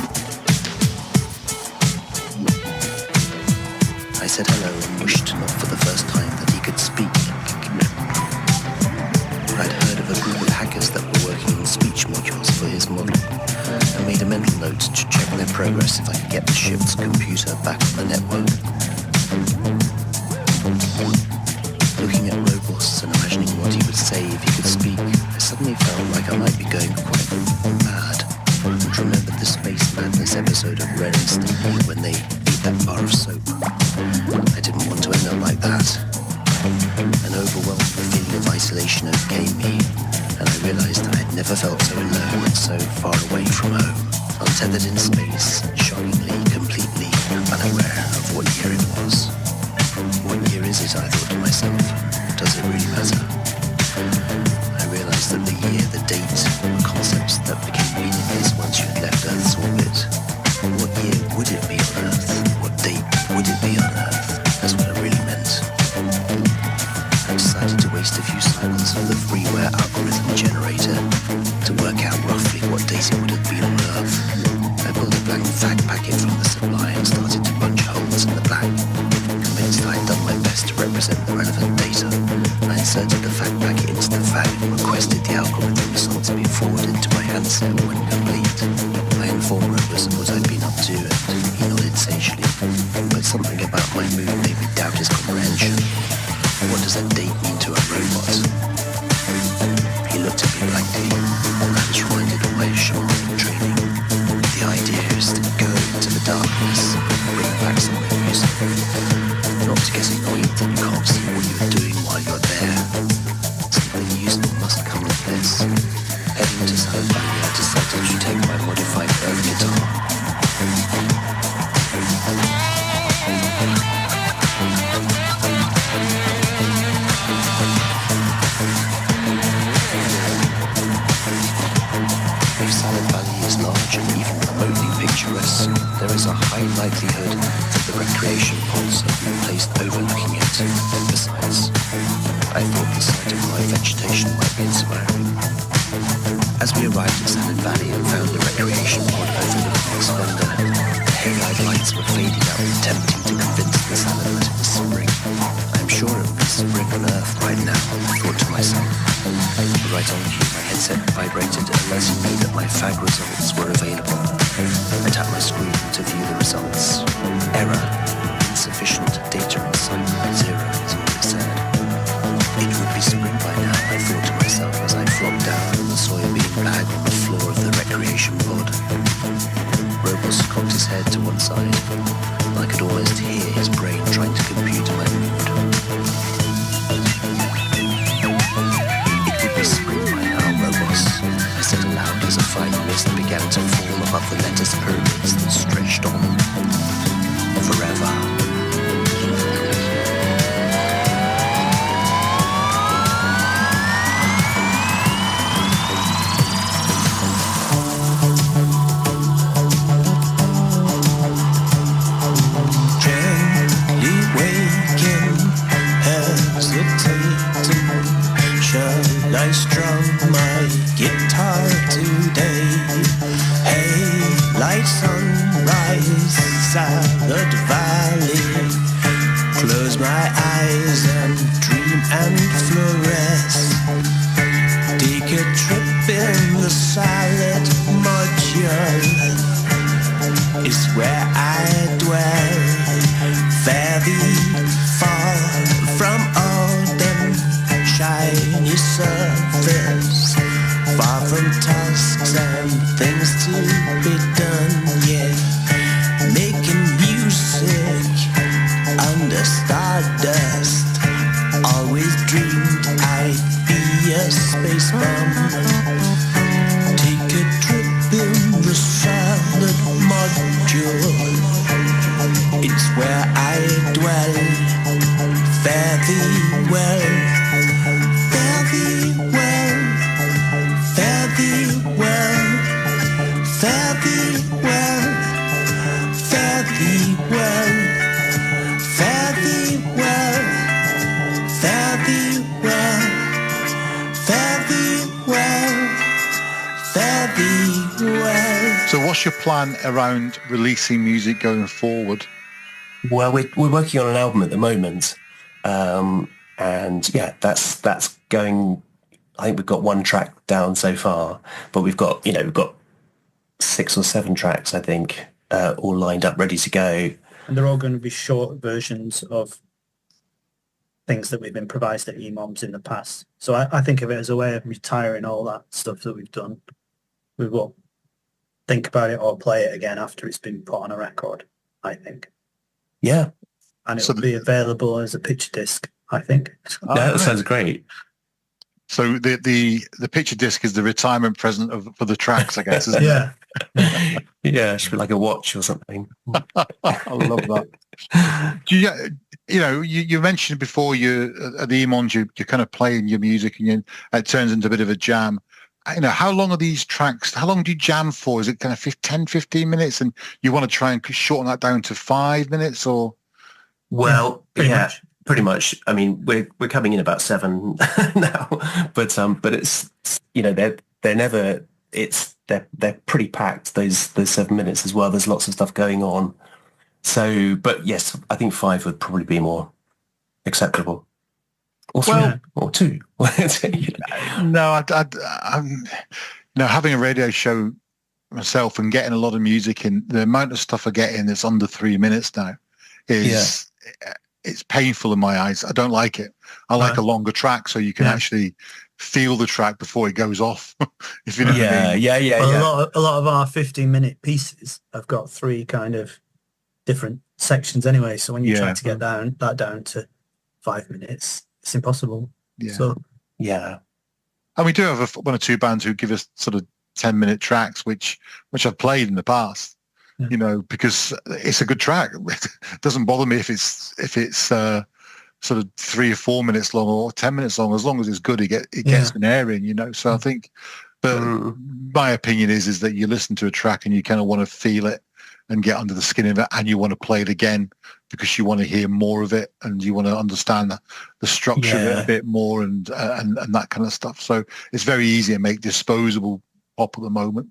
I said hello and wished, not for the first time, that he could speak. I'd heard of a group of hackers that were working on speech modules for his model, and made a mental note to check their progress if I could get the ship's computer back on the network. Looking at Robos and imagining what he would say if he could speak, I suddenly felt like I might be going quite mad, and remembered the Space Madness episode of Ren and Stimpy when they ate that bar of soap. I didn't want to end up like that. An overwhelming feeling of isolation overcame me, and I realized I had never felt so alone and so far away from home, untethered in space, shockingly, completely unaware of what year it was. What year is it, I thought to myself. Does it really matter? I realized that the year, the date, were concepts that became meaningless once you had left Earth's orbit. What year would it be on Earth? What date would it be on Earth? That's what it really meant. I decided to waste a few cycles of the freeware algorithm generator to work out roughly what date it would have been on Earth. I pulled a blank fag packet from the supply and started to punch holes in the blank. Convinced I had done my best to represent the relevant data, I inserted the fag packet into the fag and requested the algorithm results be forwarded to my handset when complete. I informed Robos of what I'd been up to, and he nodded sagely, but something about my mood made me doubt his comprehension. What does a date mean to a robot? He looked at me blankly, and I was reminded of my shamanic training. The idea is to go into the darkness and bring back some music. Not to get annoyed that you can't see what you're doing while you're there. Something useful must come of this. Heading to Salad Valley, I decided to take my modified Earth guitar. If Salad Valley is large and even remotely picturesque, there is a high likelihood that the recreation pods have been placed overlooking it. Besides, I thought the sight of my vegetation might be inspiring. As we arrived at Salad Valley and found the recreation pod overlooking the splendor, the halide lights were fading out, attempting to convince the salad that it was spring. I'm sure it would be spring on Earth right now, I thought to myself. Right on cue, my headset vibrated, alerting me that my fag results were available. I tapped my screen to view the results. Error. Insufficient data insight. 0 is all it said. It would be spring by now, I thought to myself as I flopped down on the soybean bag on the floor of the recreation pod. Robos cocked his head to one side, and I could almost hear his brain trying to compute my mood. I said aloud as a fine mist began to fall above the lettuce pyramids that stretched on forever. Gently waking, hesitating. salad valley. Close my eyes and dream and fluoresce. Take a trip in the salad module. Is where I dwell. Very far from all them shiny surface. Far from tasks and things to be done, yeah. Making music under stardust. Always dreamed I'd be a space bum. Take a trip in the salad module. It's where I dwell. Fare thee well. Fare thee well. Fare thee well. Fare thee well. Fare thee well. Fare thee well. Fare thee well. Fare thee well. Fare thee well. So what's your plan around releasing music going forward? Well, we're working on an album at the moment, and yeah, that's going. I think we've got one track down so far, but we've got 6 or 7 tracks, I think, all lined up, ready to go. And they're all going to be short versions of things that we've improvised at EMOMs in the past. So I think of it as a way of retiring all that stuff that we've done. We will think about it or play it again after it's been put on a record, I think. Yeah. And it will be available as a picture disc, I think. That sounds great. So the picture disc is the retirement present for the tracks, I guess, isn't it? Yeah. Yeah, it should be like a watch or something. I love that. Do you mentioned before you at the EMONs you're kind of playing your music and it turns into a bit of a jam. How long are these tracks? How long do you jam for? Is it kind of 10, 15 minutes and you want to try and shorten that down to 5 minutes or? Well, pretty much. I mean, we're coming in about 7 now, but it's, they're pretty packed, those 7 minutes as well. There's lots of stuff going on. So, but yes, I think 5 would probably be more acceptable. Or 3, or 2. No, I'm having a radio show myself and getting a lot of music in, the amount of stuff I get in that's under 3 minutes now is it's painful in my eyes. I don't like it. I like a longer track so you can actually feel the track before it goes off. If you know what I mean. Well, a lot of our 15-minute pieces have got 3 kind of different sections anyway. So when you try to get that down to 5 minutes, it's impossible. Yeah. So and we do have one or 2 bands who give us sort of 10-minute tracks, which I've played in the past. Because it's a good track. It doesn't bother me if it's sort of 3 or 4 minutes long or 10 minutes long. As long as it's good, it gets an airing. So I think, but my opinion is that you listen to a track and you kind of want to feel it and get under the skin of it, and you want to play it again because you want to hear more of it and you want to understand the structure of it a bit more and that kind of stuff. So it's very easy to make disposable pop at the moment.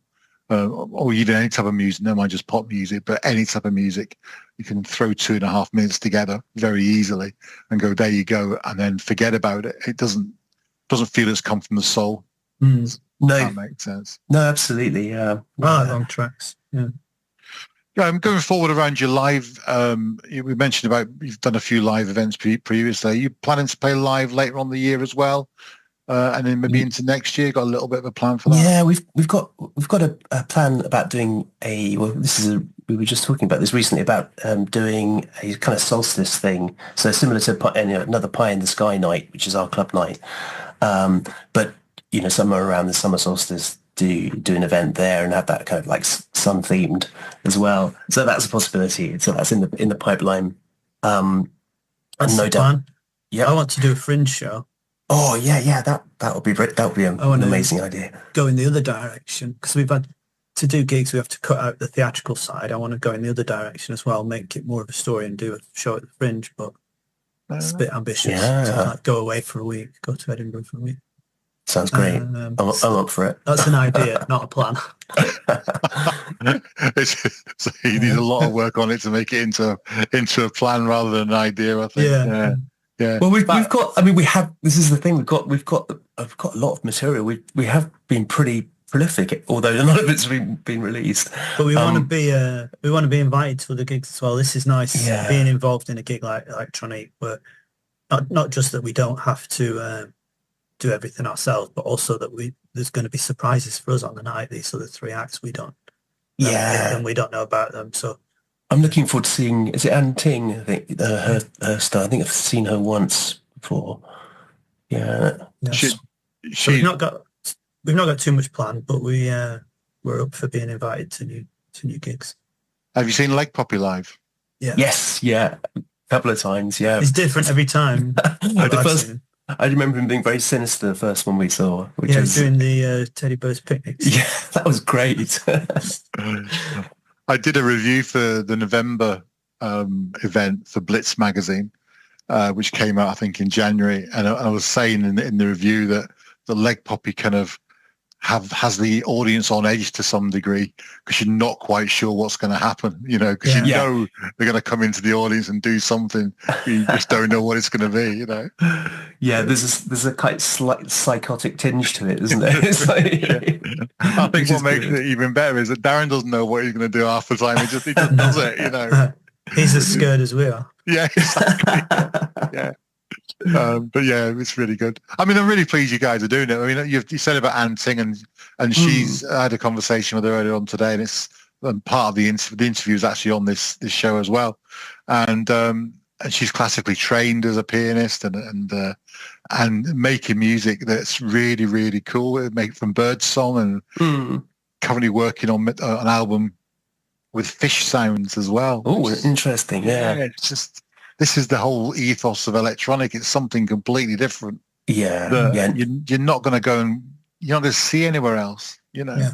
Or even any type of music, no mind just pop music, but any type of music, you can throw 2.5 minutes together very easily and go, there you go, and then forget about it. It doesn't feel it's come from the soul. No, that makes sense. No, absolutely. Long tracks. Yeah. I'm going forward around your live. We mentioned about you've done a few live events previously. Are you planning to play live later on the year as well? And then maybe into next year, got a little bit of a plan for that. Yeah, we've got a plan about doing we were just talking about this recently about doing a kind of solstice thing. So similar to another Pie in the Sky night, which is our club night. But somewhere around the summer solstice, do an event there and have that kind of like sun themed as well. So that's a possibility. So that's in the pipeline. That's no doubt. Yeah, I want to do a fringe show. Oh yeah, that would be great. That would be an amazing idea. Go in the other direction because we've had to do gigs. We have to cut out the theatrical side. I want to go in the other direction as well, make it more of a story and do a show at the Fringe. But it's a bit ambitious. Yeah. So like go away for a week, go to Edinburgh for a week. Sounds great. I'm up for it. That's an idea, not a plan. So you need a lot of work on it to make it into a plan rather than an idea, I think. Yeah. Well, we've got. I mean, we have. This is the thing. We've got a lot of material. We have been pretty prolific, although none of it's been released. But we want to be invited to other gigs as well. This is nice being involved in a gig like Electronic, but not just that we don't have to do everything ourselves, but also that there's going to be surprises for us on the night. These are the 3 acts we don't. And we don't know about them. So I'm looking forward to seeing. Is it Anne Ting? I think her star. I think I've seen her once before. Yeah. So we've not got too much planned, but we're up for being invited to new gigs. Have you seen Leg Poppy live? Yeah. Yes. Yeah. A couple of times. Yeah. It's different every time. I remember him being very sinister the first one we saw. Which was doing the Teddy Bears picnics. Yeah, that was great. I did a review for the November event for Blitz magazine, which came out, I think, in January. And I was saying in the review that the Leg Poppy kind of has the audience on edge to some degree because you're not quite sure what's going to happen, because you know they're going to come into the audience and do something. You just don't know what it's going to be, Yeah, there's a quite slight psychotic tinge to it, isn't there? It's like, I think what makes it even better is that Darren doesn't know what he's going to do half the time. He just does it, He's as scared as we are. Yeah, exactly. Yeah. But yeah, it's really good. I mean, I'm really pleased you guys are doing it. I mean, you said about Anne Ting, and she's I had a conversation with her earlier on today, and it's part of the interview is actually on this show as well. And she's classically trained as a pianist and making music that's really, really cool. From Birdsong and currently working on an album with fish sounds as well. Oh, interesting. Yeah, it's just. This is the whole ethos of electronic. It's something completely different. Yeah. You're not going to go and you're not going to see anywhere else. Yeah.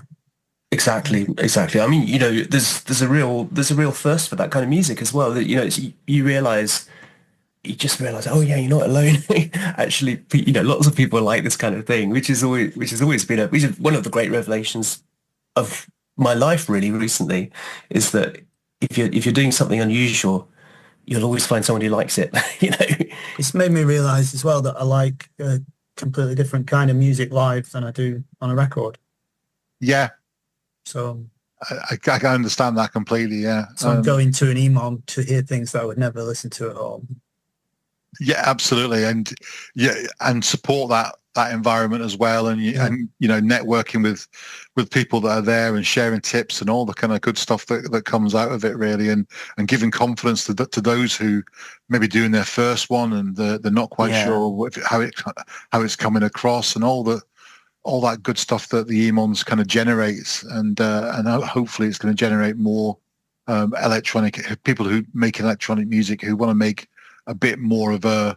Exactly. I mean, there's a real thirst for that kind of music as well. That you just realize, oh yeah, you're not alone. Actually, lots of people like this kind of thing, which is always been one of the great revelations of my life. Really, recently, is that if you're doing something unusual, you'll always find someone who likes it. It's made me realise as well that I like a completely different kind of music live than I do on a record. Yeah. So I can understand that completely. Yeah. So I'm going to an EMOM to hear things that I would never listen to at home. Yeah, absolutely, and support that environment as well, and networking with people that are there and sharing tips and all the kind of good stuff that comes out of it, really, and giving confidence to those who maybe doing their first one and they're not quite sure how it's coming across, and all that good stuff that the EMONs kind of generates, and hopefully it's going to generate more electronic people who make electronic music who want to make a bit more of and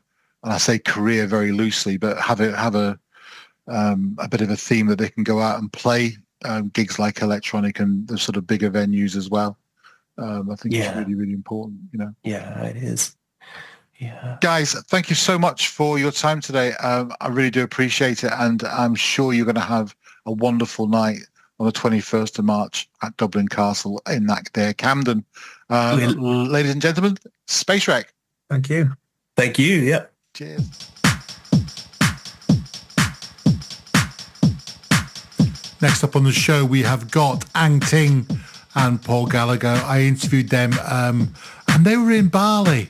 I say career very loosely, but have a bit of a theme that they can go out and play gigs like electronic and the sort of bigger venues as well. I think it's really, really important, Yeah, it is. Yeah. Guys, thank you so much for your time today. I really do appreciate it, and I'm sure you're going to have a wonderful night on the 21st of March at Dublin Castle in that there, Camden. Ladies and gentlemen, Space Wreck. Thank you. Thank you. Yeah. Cheers. Next up on the show, we have got Ang Ting and Paul Gallagher. I interviewed them and they were in Bali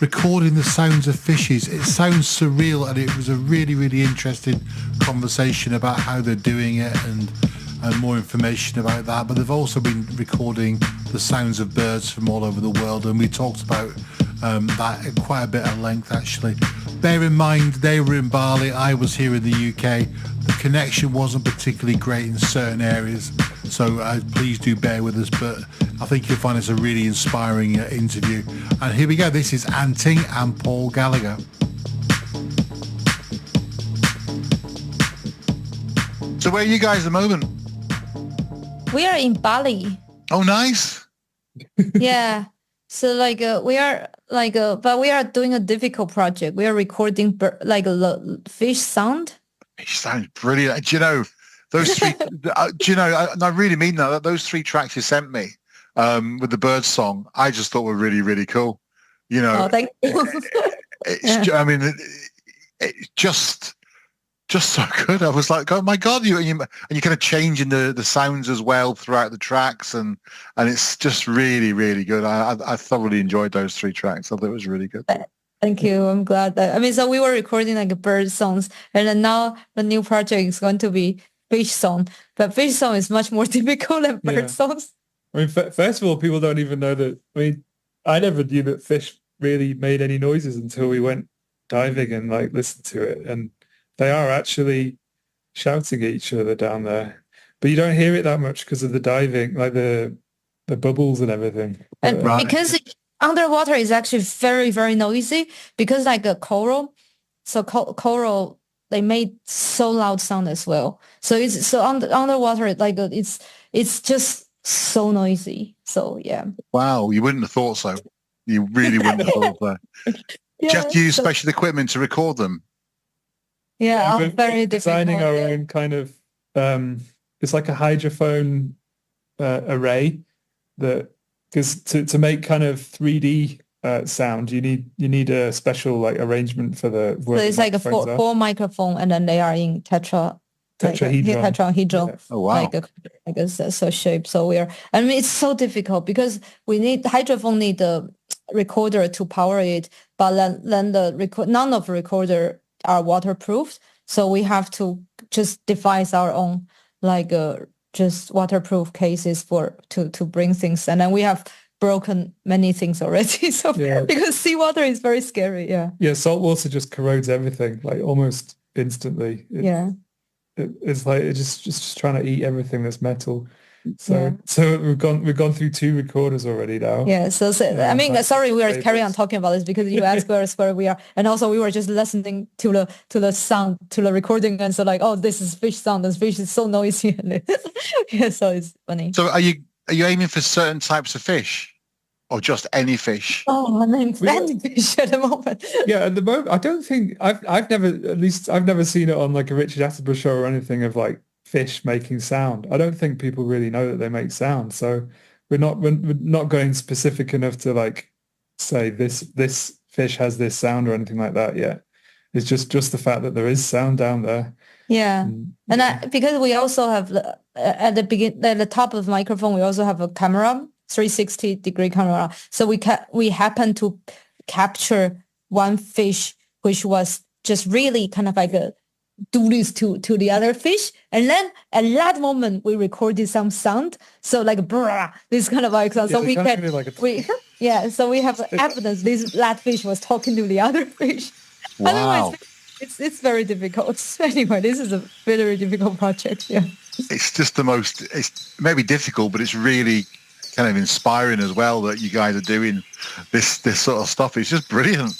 recording the sounds of fishes. It sounds surreal, and it was a really, really interesting conversation about how they're doing it and more information about that. But they've also been recording the sounds of birds from all over the world, and we talked about that at quite a bit of length, actually. Bear in mind, they were in Bali, I was here in the UK. The connection wasn't particularly great in certain areas, so please do bear with us, but I think you'll find it's a really inspiring interview. And here we go, this is Ang Ting and Paul Gallagher. So where are you guys at the moment? We are in Bali. Oh, nice. Yeah. So we are but we are doing a difficult project. We are recording fish sound. Fish sound brilliant. Do you know, Those three, do you know, and I really mean that, those 3 tracks you sent me with the bird song, I just thought were really, really cool. You know, thank you. I mean, it's just so good. I was like, oh my God, and you're kind of changing the sounds as well throughout the tracks, and it's just really, really good. I thoroughly enjoyed those 3 tracks. I thought it was really good. Thank you. I'm glad that, I mean, so we were recording like bird songs, and then now the new project is going to be fish song, but fish song is much more difficult than bird songs. I mean, first of all, people don't even know that. I mean, I never knew that fish really made any noises until we went diving and like listened to it, and they are actually shouting at each other down there, but you don't hear it that much because of the diving, like the bubbles and everything. And because underwater is actually very, very noisy, because like a coral, so coral, they made so loud sound as well. So it's so underwater, like it's just so noisy. So yeah. Wow, you wouldn't have thought so. You really wouldn't have thought so. Do you have to use special equipment to record them? Yeah, we're very designing our own kind of. It's like a hydrophone array that, because to make kind of 3D sound, you need a special like arrangement for the. So it's like a four microphone, and then they are in tetrahedron. Oh wow! Like a so shape. So I mean, it's so difficult because we need hydrophone, need the recorder to power it, but then none of the recorder are waterproof, so we have to just devise our own like just waterproof cases to bring things, and then we have broken many things already. So because seawater is very scary. Yeah, salt water just corrodes everything like almost instantly. It's like it's just trying to eat everything that's metal. So we've gone through 2 recorders already now. Yeah. So I mean, sorry, we are carrying on talking about this because you asked us where we are, and also we were just listening to the sound, to the recording, and so like, oh, this is fish sound. This fish is so noisy. So it's funny. So are you aiming for certain types of fish, or just any fish? Oh, I mean, any fish at the moment. Yeah, at the moment, I don't think I've never seen it on like a Richard Attenborough show or anything of like fish making sound. I don't think people really know that they make sound, so we're not going specific enough to like say this fish has this sound or anything like that yet. It's just the fact that there is sound down there. Yeah, and because we also have at the top of the microphone, we also have a camera, 360-degree camera. So we happen to capture one fish which was just really kind of like a do this to the other fish, and then at that moment we recorded some sound, so like brah, this kind of like sound. So we can so we have evidence that fish was talking to the other fish. Wow. Otherwise it's very difficult. Anyway, this is a very difficult project. Yeah, it's just it's maybe difficult, but it's really kind of inspiring as well that you guys are doing this sort of stuff. It's just brilliant.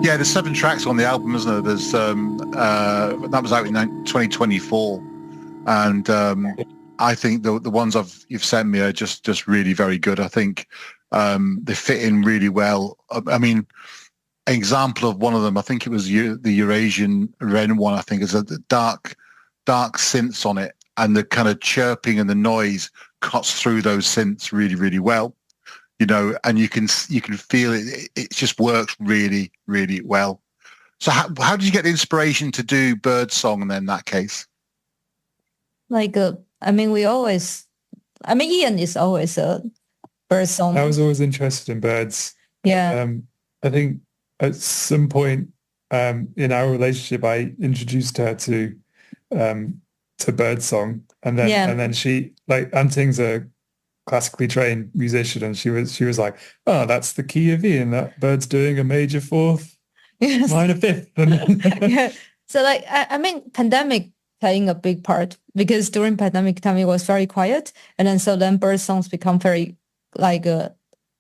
Yeah, there's 7 tracks on the album, isn't there? There's that was out in 2024, and I think the ones you've sent me are just really very good. I think they fit in really well. I mean, an example of one of them, I think it was the Eurasian Wren one. I think is a dark synths on it, and the kind of chirping and the noise cuts through those synths really, really well. You know, and you can feel it. It just works really, really well. So how did you get the inspiration to do Birdsong then in that case? Like, I mean, Ian is always a birdsong. I was always interested in birds. Yeah. I think at some point in our relationship, I introduced her to birdsong, and then she, like, Anting's a classically trained musician, and she was like, oh, that's the key of E, and that bird's doing a major fourth, minor fifth. Yeah. So like, I mean, pandemic playing a big part, because during pandemic time it was very quiet, and then bird songs become very like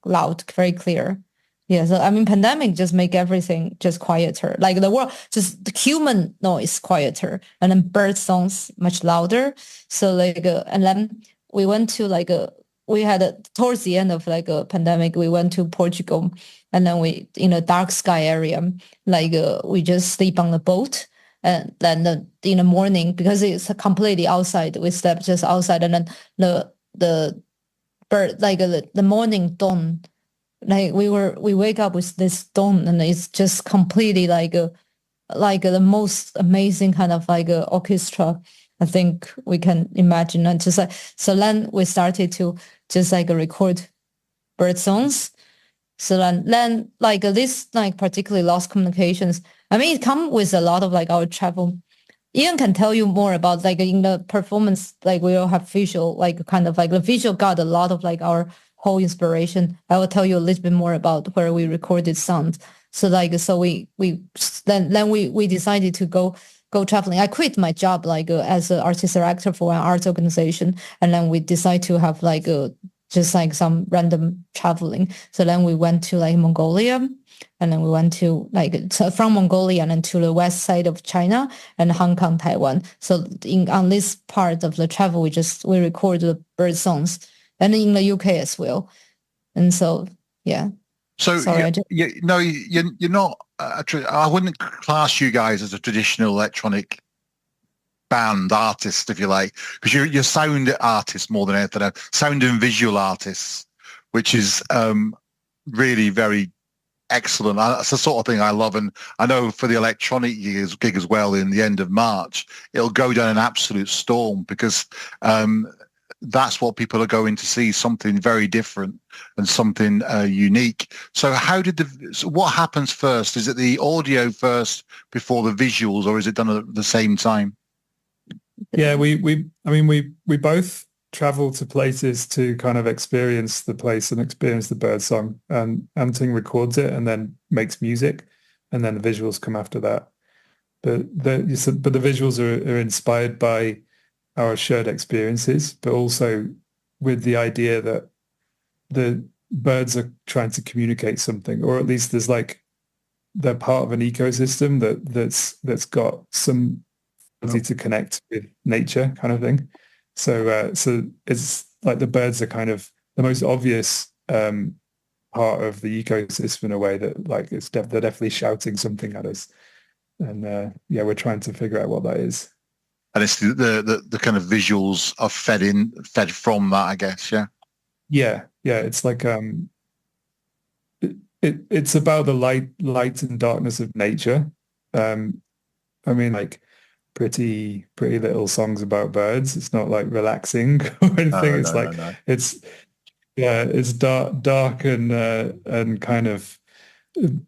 loud, very clear. Yeah. So I mean, pandemic just make everything just quieter, like the world, just the human noise quieter, and then bird songs much louder. So like, and then we went to like we had towards the end of like a pandemic, we went to Portugal, and then we, in a dark sky area, like we just sleep on the boat, and then in the morning, because it's completely outside, we slept just outside, and then the bird, like the morning dawn, like we wake up with this dawn, and it's just completely like the most amazing kind of like orchestra I think we can imagine. And just like, so then we started to just like record bird songs. So then like this like particularly lost communications, I mean, it come with a lot of like our travel. Ian can tell you more about like in the performance, like we all have visual, like kind of like the visual got a lot of like our whole inspiration. I will tell you a little bit more about where we recorded sound. So like, so we decided to go traveling. I quit my job like as an artist director for an arts organization, and then we decided to have like just like some random traveling. So then we went to like Mongolia, and then we went to like from Mongolia and then to the west side of China and Hong Kong, Taiwan. So on this part of the travel, we recorded the bird songs, and in the UK as well. And so yeah. So you're not. I wouldn't class you guys as a traditional electronic band artist, if you like, because you're sound artists more than anything else, sound and visual artists, which is really very excellent. That's the sort of thing I love, and I know for the electronic gig as well in the end of March, it'll go down an absolute storm, because that's what people are going to see, something very different and something unique. So what happens first? Is it the audio first before the visuals, or is it done at the same time? Yeah, we both travel to places to kind of experience the place and experience the bird song, and Anting records it and then makes music, and then the visuals come after that. But the visuals are inspired by our shared experiences, but also with the idea that the birds are trying to communicate something, or at least there's like they're part of an ecosystem that's got some ability to connect with nature, kind of thing. So it's like the birds are kind of the most obvious part of the ecosystem in a way that like they're definitely shouting something at us, and we're trying to figure out what that is. And it's the kind of visuals are fed from that, I guess. Yeah. It's like it's about the light and darkness of nature. I mean, like pretty little songs about birds. It's not like relaxing or anything. It's dark and kind of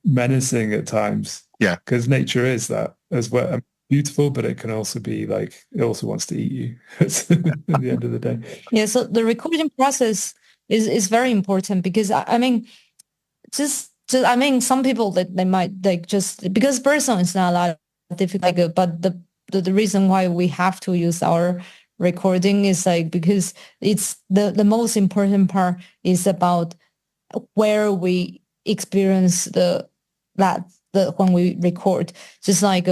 menacing at times. Yeah, because nature is that as well. Beautiful, but it can also be like it also wants to eat you at the end of the day. Yeah, so the recording process is very important, because I mean, just I mean, some people that they might like just because birdsong is not a lot difficult, but the reason why we have to use our recording is like because it's the most important part is about where we experience that when we record, just like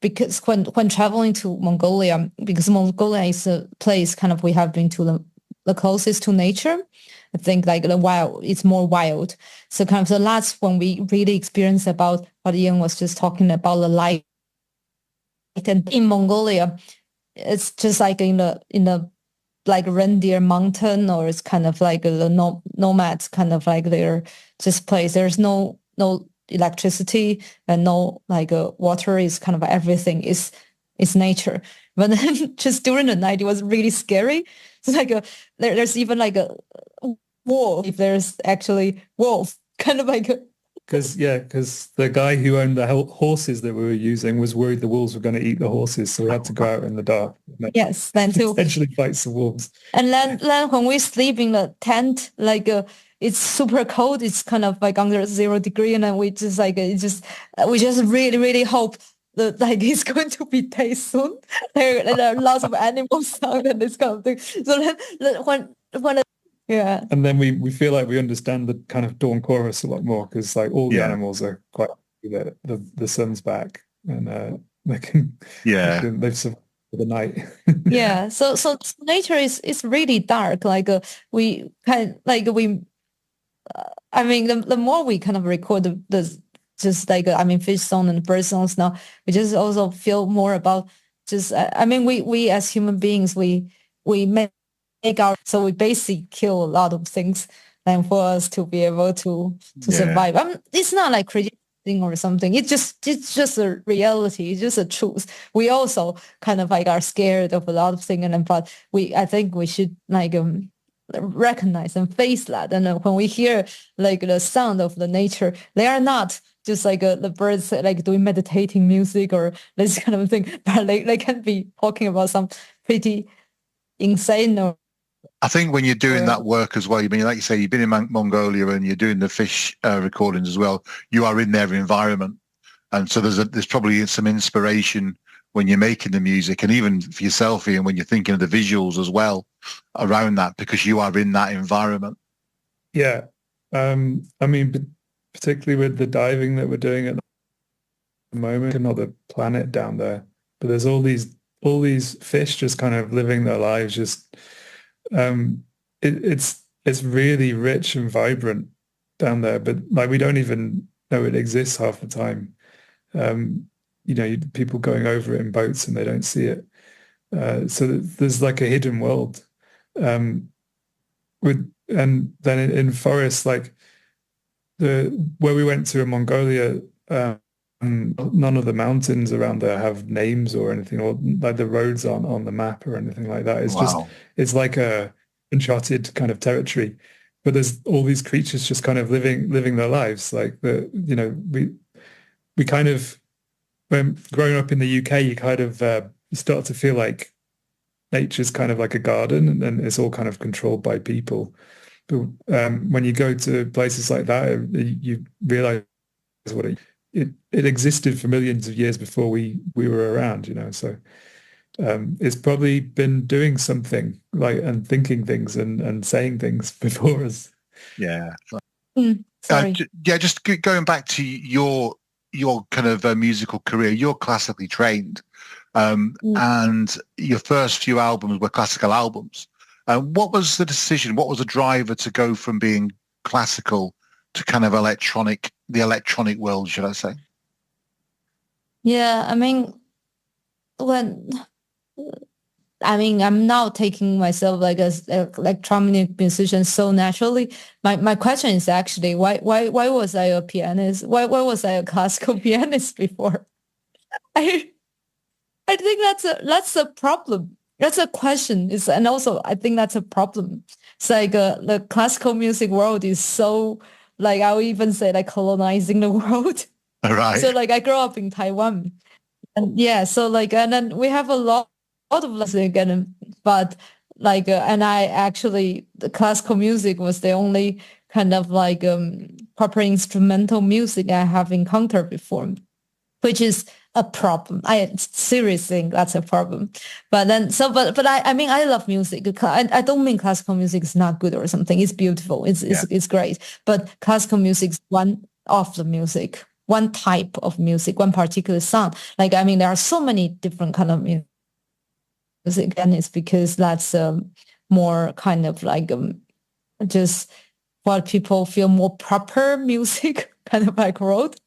because when traveling to Mongolia, because Mongolia is a place kind of we have been to the closest to nature. I think like the wild, it's more wild. So kind of so that's when we really experience about what Ian was just talking about, the light. And in Mongolia, it's just like in the like reindeer mountain, or it's kind of like the nomads kind of like they're just place. There's no electricity and no like water. Is kind of everything is nature. But then just during the night, it was really scary. It's like there's even like a wolf, if there's actually wolf, kind of like because the guy who owned the horses that we were using was worried the wolves were going to eat the horses, so we had to go out in the dark. Yes, then too. Essentially fights the wolves. And then when we sleep in the tent, like it's super cold. It's kind of like under 0 degree, and then we just like we just really really hope that like it's going to be day soon. There are lots of animal sound and this kind of thing. So then when yeah. And then we feel like we understand the kind of dawn chorus a lot more, because like all the animals are quite happy that the sun's back, and they can they've survived the night. Yeah. So nature is really dark. Like we kind like we. I mean, the more we kind of record the just like fish song and bird songs now, we just also feel more about just. We as human beings we make so we basically kill a lot of things, and for us to be able to survive. It's not like crazy thing or something. It's just a reality. It's just a truth. We also kind of like are scared of a lot of things, but I think we should like recognize and face that. And when we hear like the sound of the nature, they are not just like the birds like doing meditating music or this kind of thing, but they can be talking about some pretty insane or. I think when you're doing that work as well, like you say, you've been in Mongolia and you're doing the fish recordings as well. You are in their environment, and so there's probably some inspiration when you're making the music, and even for yourself, Ian, when you're thinking of the visuals as well around that, because you are in that environment. Yeah, particularly with the diving that we're doing at the moment, another planet down there, but there's all these fish just kind of living their lives, just. It's really rich and vibrant down there, but like we don't even know it exists half the time. People going over it in boats and they don't see it. So there's like a hidden world. And then in forests, like where we went to in Mongolia, none of the mountains around there have names or anything, or like the roads aren't on the map or anything like that. It's just, it's like a uncharted kind of territory, but there's all these creatures just kind of living their lives. Like we kind of, when growing up in the UK, you kind of, you start to feel like nature's kind of like a garden, and it's all kind of controlled by people. But when you go to places like that, you realize what it existed for millions of years before we were around, so it's probably been doing something like and thinking things and saying things before us. Just going back to your kind of musical career. You're classically trained, and your first few albums were classical albums. What was the decision? What was the driver to go from being classical to kind of the electronic world, should I say? Yeah, I'm now taking myself like as an electronic musician so naturally. My question is actually why was I a pianist? Why was I a classical pianist before? I think that's a problem. That's a question. And also I think that's a problem. It's like the classical music world is so, like, I would even say like colonizing the world. Right. So like I grew up in Taiwan, and and then we have a lot of music, but like and I actually, the classical music was the only kind of like proper instrumental music I have encountered before, which is a problem. I seriously think that's a problem. But then but I love music. I don't mean classical music is not good or something. It's beautiful. It's great. But classical music is one of the music one type of music, one particular sound. Like, I mean, there are so many different kind of music, and it's because that's more kind of like just what people feel more proper music, kind of like wrote.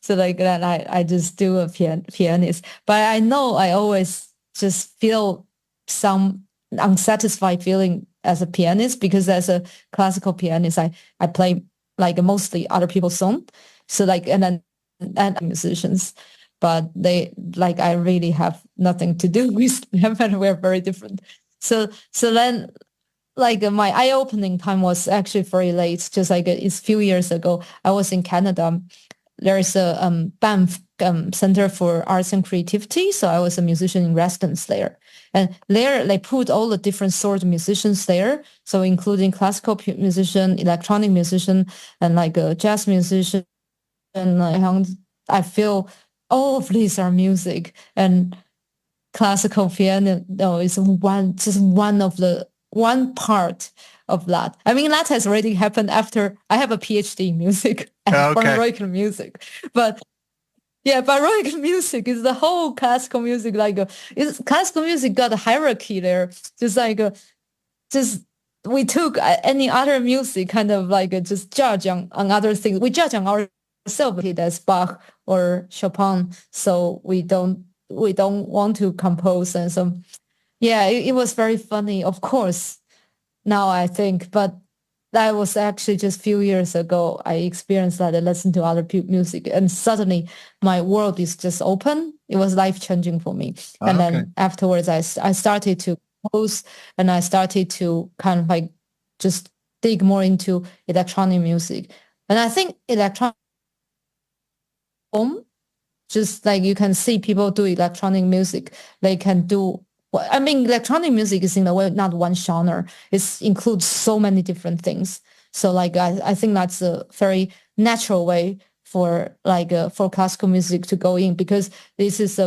So like that, I just do a pianist. But I know I always just feel some unsatisfied feeling as a pianist, because as a classical pianist, I play like mostly other people's song. So like, and musicians, but they like, I really have nothing to do with them, and we're very different. So then like my eye-opening time was actually very late, just like it's a few years ago. I was in Canada. There's a Banff Center for Arts and Creativity. So I was a musician in residence there. And there they put all the different sort of musicians there. So including classical musician, electronic musician, and like a jazz musician. And I feel all of these are music, and classical piano is one part of that. I mean, that has already happened after I have a PhD in music and baroque music. But yeah, baroque music is the whole classical music. Like classical music got a hierarchy there. Just like just we took any other music kind of like just judge on other things. We judge on ourselves as Bach or Chopin. So we don't want to compose. And so yeah, it was very funny, of course, now I think, but that was actually just a few years ago. I experienced that. I listened to other music, and suddenly my world is just open. It was life-changing for me. And then afterwards, I started to compose, and I started to kind of like just dig more into electronic music. And I think electronic just like you can see people do electronic music, they can do, I mean, electronic music is in a way not one genre. It includes so many different things. So like I think that's a very natural way for like for classical music to go in, because this is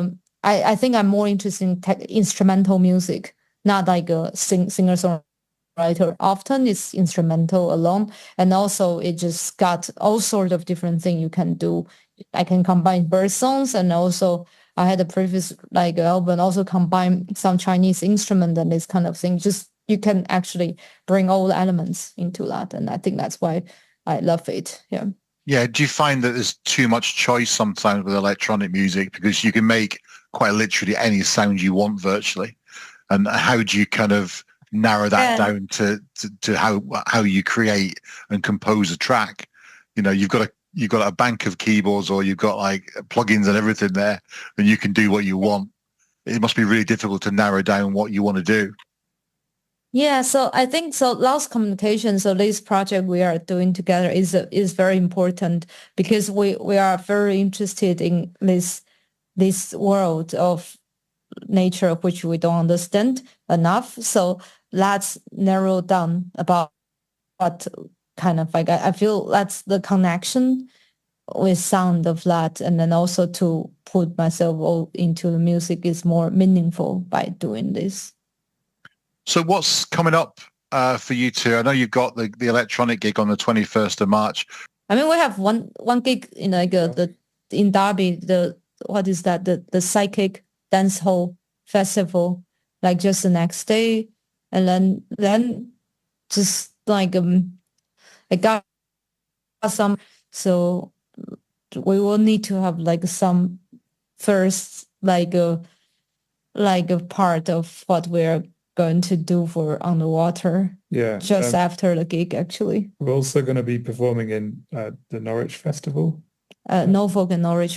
I think I'm more interested in instrumental music, not like a singer-songwriter. Often it's instrumental alone, and also it just got all sorts of different things you can do. I can combine bird songs, and also I had a previous like album also combine some Chinese instrument and this kind of thing. Just you can actually bring all the elements into that, and I think that's why I love it. Yeah. Yeah. Do you find that there's too much choice sometimes with electronic music, because you can make quite literally any sound you want virtually, and how do you kind of narrow that down to how you create and compose a track? You know, you've got a bank of keyboards, or you've got like plugins and everything there, and you can do what you want. It must be really difficult to narrow down what you want to do. Yeah, so I think so. Lost communication. So this project we are doing together is very important, because we are very interested in this world of nature of which we don't understand enough. So let's narrow down about what kind of like I feel that's the connection with sound of that, and then also to put myself all into the music is more meaningful by doing this. So what's coming up for you two? I know you've got the electronic gig on the 21st of March. I mean, we have one gig in like in Derby, the Psychic Dance Hall Festival, like just the next day, and then just like I got some, so we will need to have like some first like a part of what we're going to do for Underwater. Yeah. Just after the gig, actually. We're also going to be performing in the Norwich Festival. Norfolk and Norwich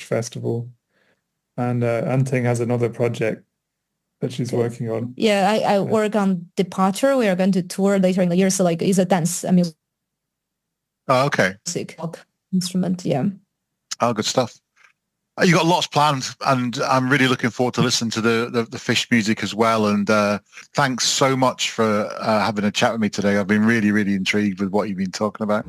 Festival. And Anting has another project that she's working on. Yeah, I work on Departure. We are going to tour later in the year. So like it's a dance, I mean. Oh, okay. Music instrument, yeah. Oh, good stuff. You got lots planned, and I'm really looking forward to listening to the Fish music as well. And thanks so much for having a chat with me today. I've been really, really intrigued with what you've been talking about.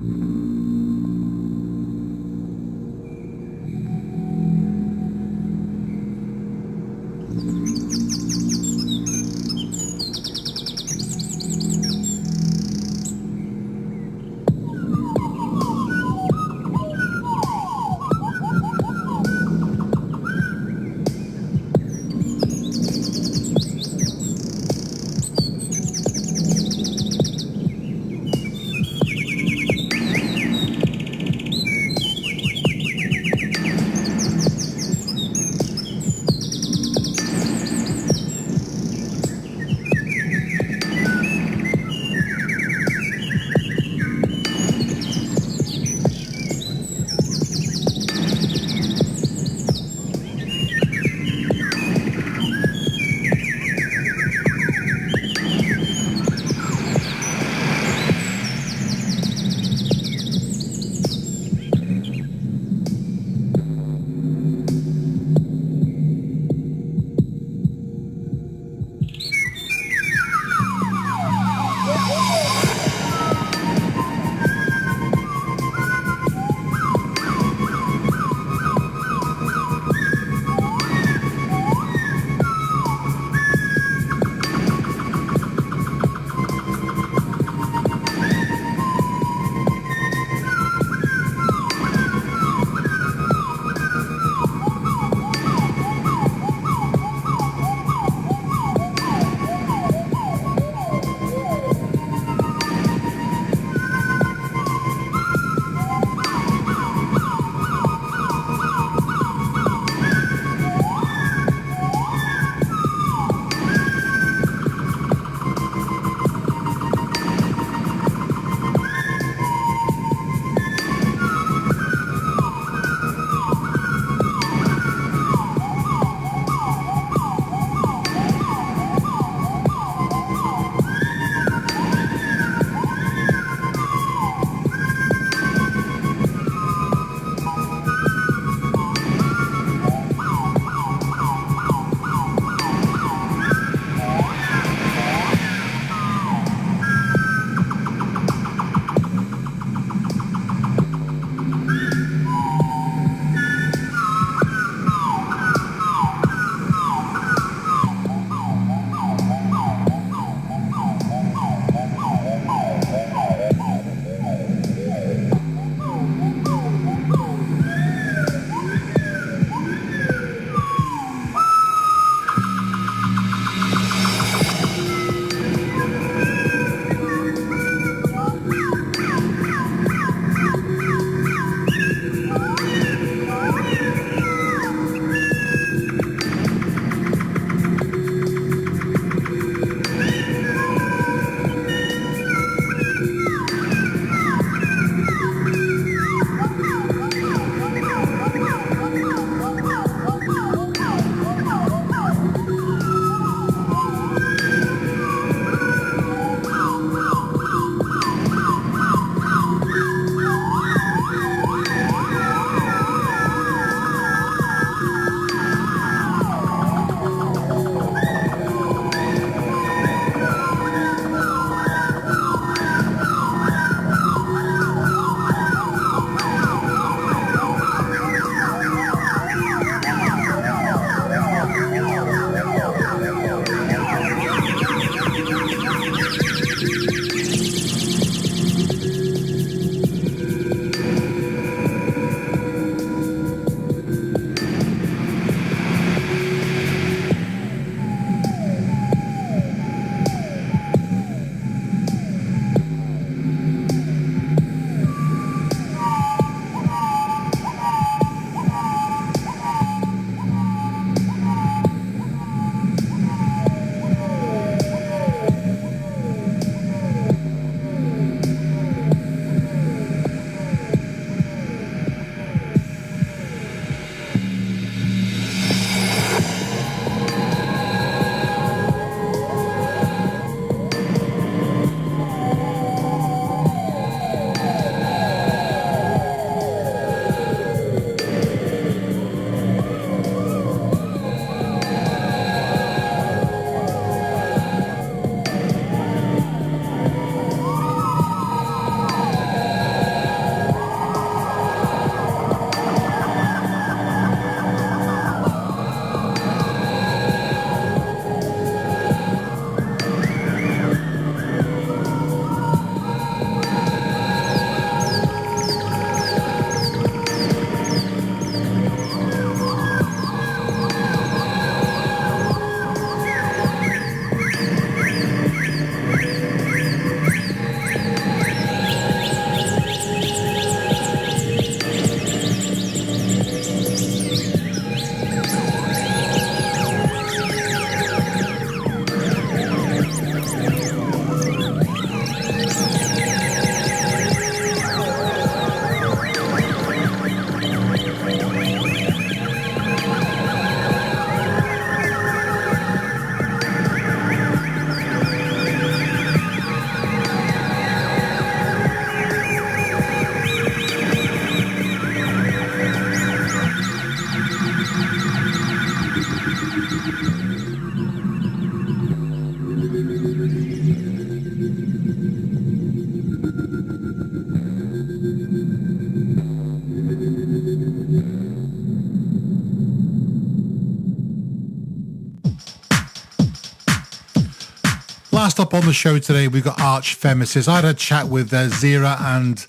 up on the show today, we've got Arch Femesis. I had a chat with Zira and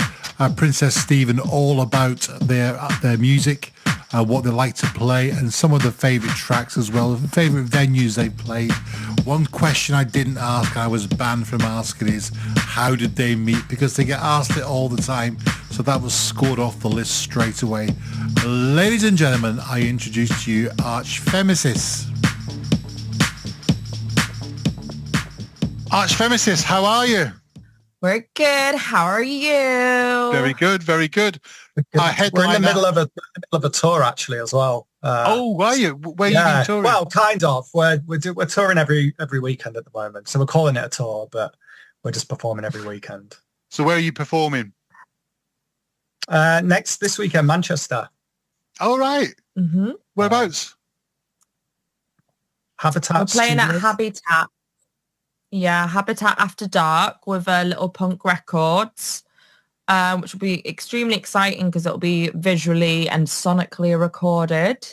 Princess Stephen all about their music, what they like to play, and some of the favourite tracks as well, the favourite venues they've played. One question I didn't ask, I was banned from asking, is how did they meet? Because they get asked it all the time, so that was scored off the list straight away. Ladies and gentlemen, I introduce to you Arch Femesis. Arch Femesis, how are you? We're good. How are you? Very good, very good. We're in the middle of a tour actually as well. Oh, are you? Where you been touring? Well, kind of. We're touring every weekend at the moment, so we're calling it a tour, but we're just performing every weekend. So where are you performing? This weekend, Manchester. All right. Mm-hmm. Whereabouts? Habitat. We're playing Studios. at Habitat. Yeah, Habitat After Dark with Little Punk Records, which will be extremely exciting because it'll be visually and sonically recorded.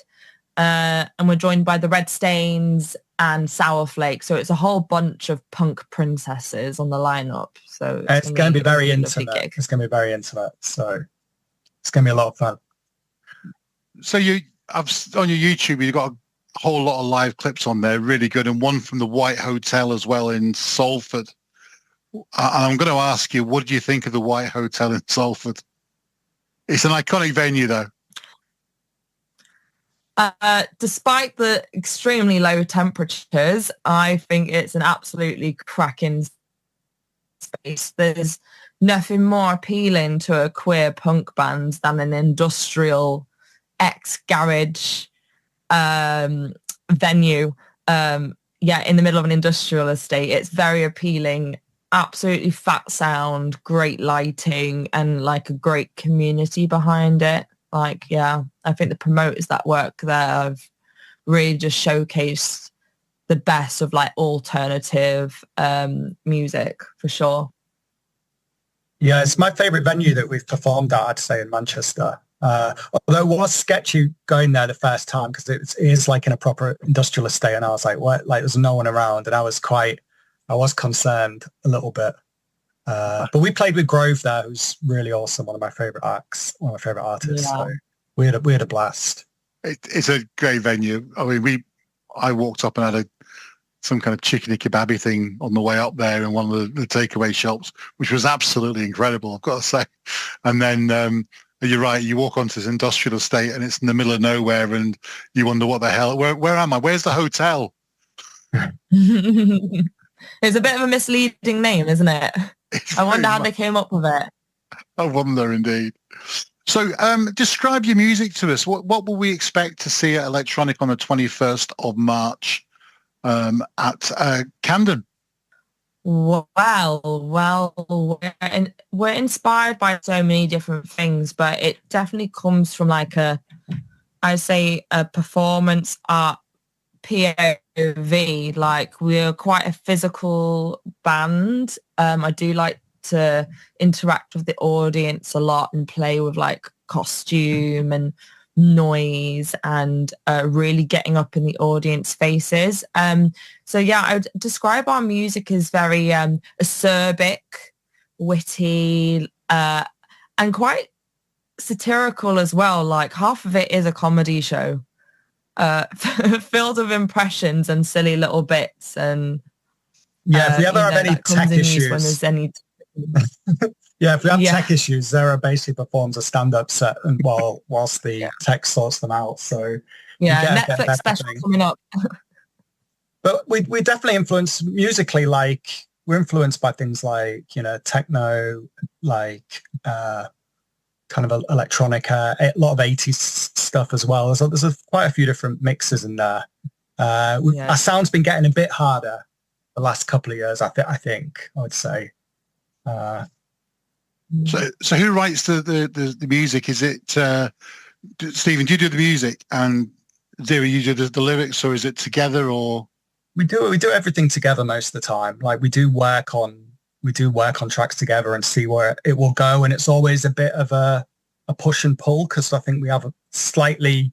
And we're joined by the Red Stains and Sour Flake. So it's a whole bunch of punk princesses on the lineup. So it's going to be very intimate. It's going to be very intimate. So it's going to be a lot of fun. So on your YouTube, you've got a whole lot of live clips on there, really good, and one from the White Hotel as well in Salford. And I'm going to ask you, what do you think of the White Hotel in Salford? It's an iconic venue, though. Despite the extremely low temperatures, I think it's an absolutely cracking space. There's nothing more appealing to a queer punk band than an industrial ex-garage venue, in the middle of an industrial estate. It's very appealing, absolutely fat sound, great lighting, and like a great community behind it. I think the promoters that work there have really just showcased the best of like alternative music for sure. Yeah, it's my favorite venue that we've performed at, I'd say, in Manchester. Although it was sketchy going there the first time because it is like in a proper industrial estate, and I was like, what? Like there's no one around, and I was concerned a little bit. But we played with Grove there, who's really awesome, one of my favorite acts, one of my favorite artists. Yeah. So we had a blast. It's a great venue. I mean, I walked up and had some kind of chickeny kebabby thing on the way up there in one of the takeaway shops, which was absolutely incredible, I've got to say. And then you're right, you walk onto this industrial estate and it's in the middle of nowhere and you wonder what the hell, where am I? Where's the hotel? It's a bit of a misleading name, isn't it? I wonder how they came up with it. I wonder indeed. So describe your music to us. What will we expect to see at Electronic on the 21st of March at Camden? Well, we're inspired by so many different things, but it definitely comes from like a performance art POV. Like we're quite a physical band. I do like to interact with the audience a lot and play with like costume and noise and really getting up in the audience faces. So yeah, I would describe our music as very acerbic, witty, and quite satirical as well. Like half of it is a comedy show, filled with impressions and silly little bits. And if we ever have any tech issues, when there's any if we have tech issues, Zara basically performs a stand-up set and whilst the tech sorts them out. So Netflix special coming up. But we definitely influence musically. Like we're influenced by things like techno, like kind of electronica, a lot of 80s stuff as well. There's quite a few different mixes in there. Our sound's been getting a bit harder the last couple of years. I think I would say. So who writes the music? Is it Stephen? Do you do the music and Zero? You do the lyrics, or is it together? Or we do everything together most of the time. Like we do work on tracks together and see where it will go, and it's always a bit of a push and pull because I think we have a slightly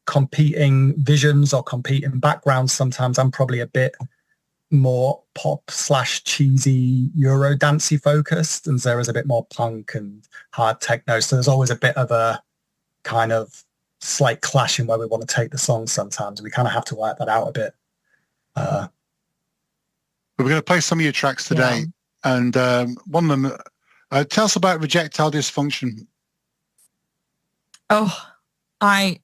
competing visions or competing backgrounds. Sometimes I'm probably a bit more pop / cheesy Euro dancey focused, and Zera's a bit more punk and hard techno. So there's always a bit of a kind of slight clash in where we want to take the song sometimes. We kind of have to work that out a bit. But we're going to play some of your tracks today. Yeah. And one of them, tell us about Rejectile Dysfunction. Oh, I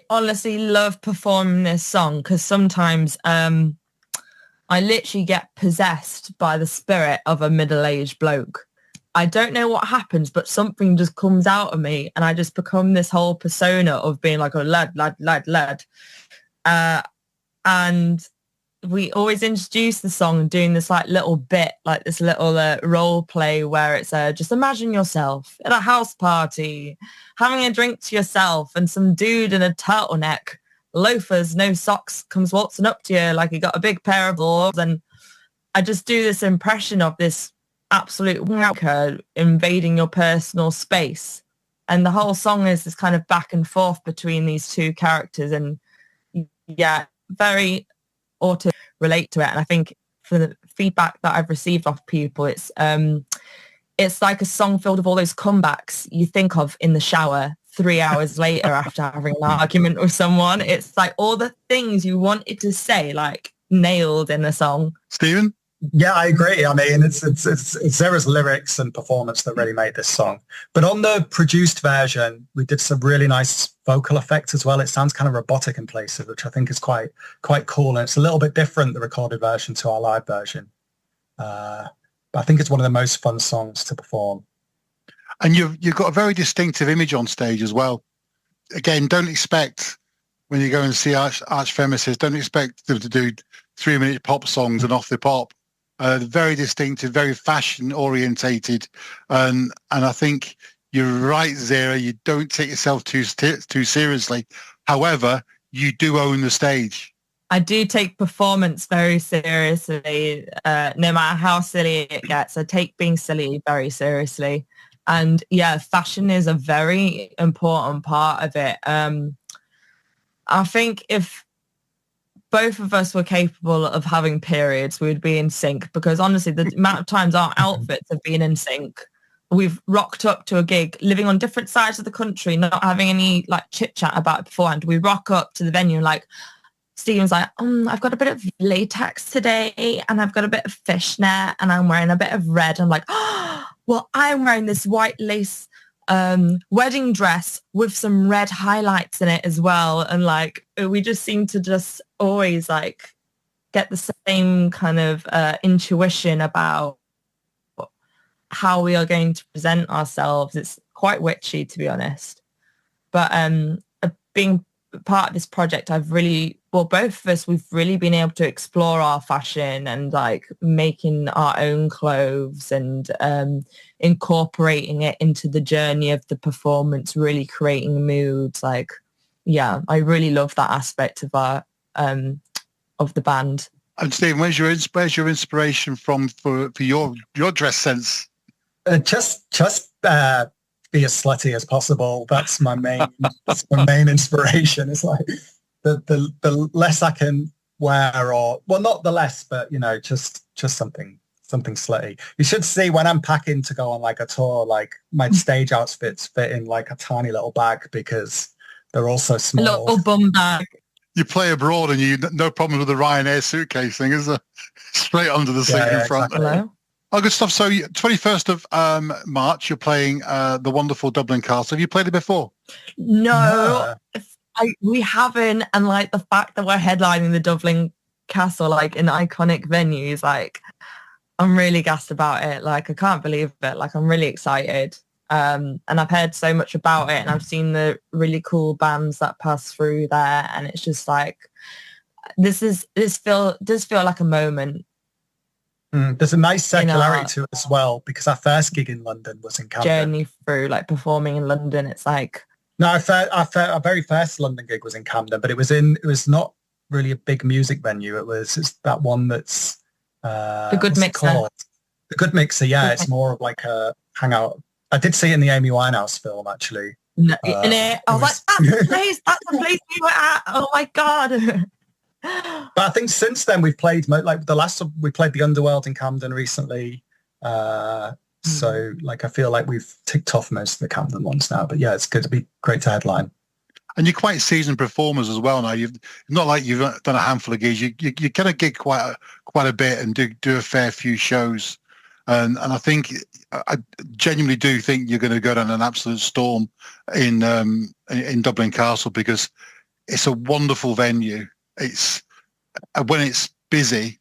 honestly love performing this song because sometimes I literally get possessed by the spirit of a middle-aged bloke. I don't know what happens, but something just comes out of me and I just become this whole persona of being like a lad. And we always introduce the song doing this like little bit, like this little role play where it's just imagine yourself at a house party, having a drink to yourself and some dude in a turtleneck, loafers, no socks, comes waltzing up to you like he got a big pair of balls. And I just do this impression of this absolute wanker invading your personal space. And the whole song is this kind of back and forth between these two characters. And yeah, very auto relate to it. And I think for the feedback that I've received off people, it's like a song filled with all those comebacks you think of in the shower 3 hours later after having an argument with someone. It's like all the things you wanted to say, like nailed in a song. Stephen? Yeah, I agree. I mean, it's Zera's lyrics and performance that really made this song. But on the produced version, we did some really nice vocal effects as well. It sounds kind of robotic in places, which I think is quite cool. And it's a little bit different, the recorded version, to our live version. But I think it's one of the most fun songs to perform. And you've got a very distinctive image on stage as well. Again, don't expect, when you go and see Archfemesis, don't expect them to do 3-minute pop songs and off the pop. Very distinctive, very fashion orientated, and I think you're right, Zera. You don't take yourself too seriously. However, you do own the stage. I do take performance very seriously, no matter how silly it gets. I take being silly very seriously, and yeah, fashion is a very important part of it. I think if both of us were capable of having periods, we would be in sync, because honestly, the amount of times our outfits have been in sync, we've rocked up to a gig, living on different sides of the country, not having any like chit chat about it beforehand. We rock up to the venue like, Stephen's like, I've got a bit of latex today and I've got a bit of fishnet and I'm wearing a bit of red. I'm like, well, I'm wearing this white lace wedding dress with some red highlights in it as well. And like, we just seem to just always like get the same kind of intuition about how we are going to present ourselves. It's quite witchy, to be honest. But being part of this project, both of us, we've really been able to explore our fashion and like making our own clothes and incorporating it into the journey of the performance, really creating moods. Like, yeah, I really love that aspect of our of the band. And Stephen, where's your inspiration from for your dress sense? Just be as slutty as possible. That's my main inspiration. It's like the less I can wear, or well, not the less, but you know, just something slutty. You should see when I'm packing to go on like a tour, like my stage outfits fit in like a tiny little bag because they're all so small. A little bum bag. You play abroad and you no problem with the Ryanair suitcase thing, is there? Straight under the seat in front. Exactly. Oh, good stuff. So 21st of March, you're playing the wonderful Dublin Castle. Have you played it before? No, we haven't. And like the fact that we're headlining the Dublin Castle, like in iconic venues, like I'm really gassed about it. Like I can't believe it. Like I'm really excited. And I've heard so much about it and I've seen the really cool bands that pass through there. And it's just like, this does feel like a moment. There's a nice circularity to it as well, because our first gig in London was in Camden. Journey through like performing in London, it's like our very first London gig was in Camden, but it was not really a big music venue. It's that one that's the Good Mixer. The Good Mixer, yeah. It's more of like a hangout. I did see it in the Amy Winehouse film actually. I was like, that's the place we were at. Oh my god. But I think since then we've played like we played the Underworld in Camden recently. So like I feel like we've ticked off most of the Camden ones now. But yeah, it's going to be great to headline. And you're quite seasoned performers as well now. You've not like you've done a handful of gigs. You kind of gig quite a bit and do a fair few shows. And I think I genuinely do think you're going to go down an absolute storm in Dublin Castle, because it's a wonderful venue. It's when it's busy,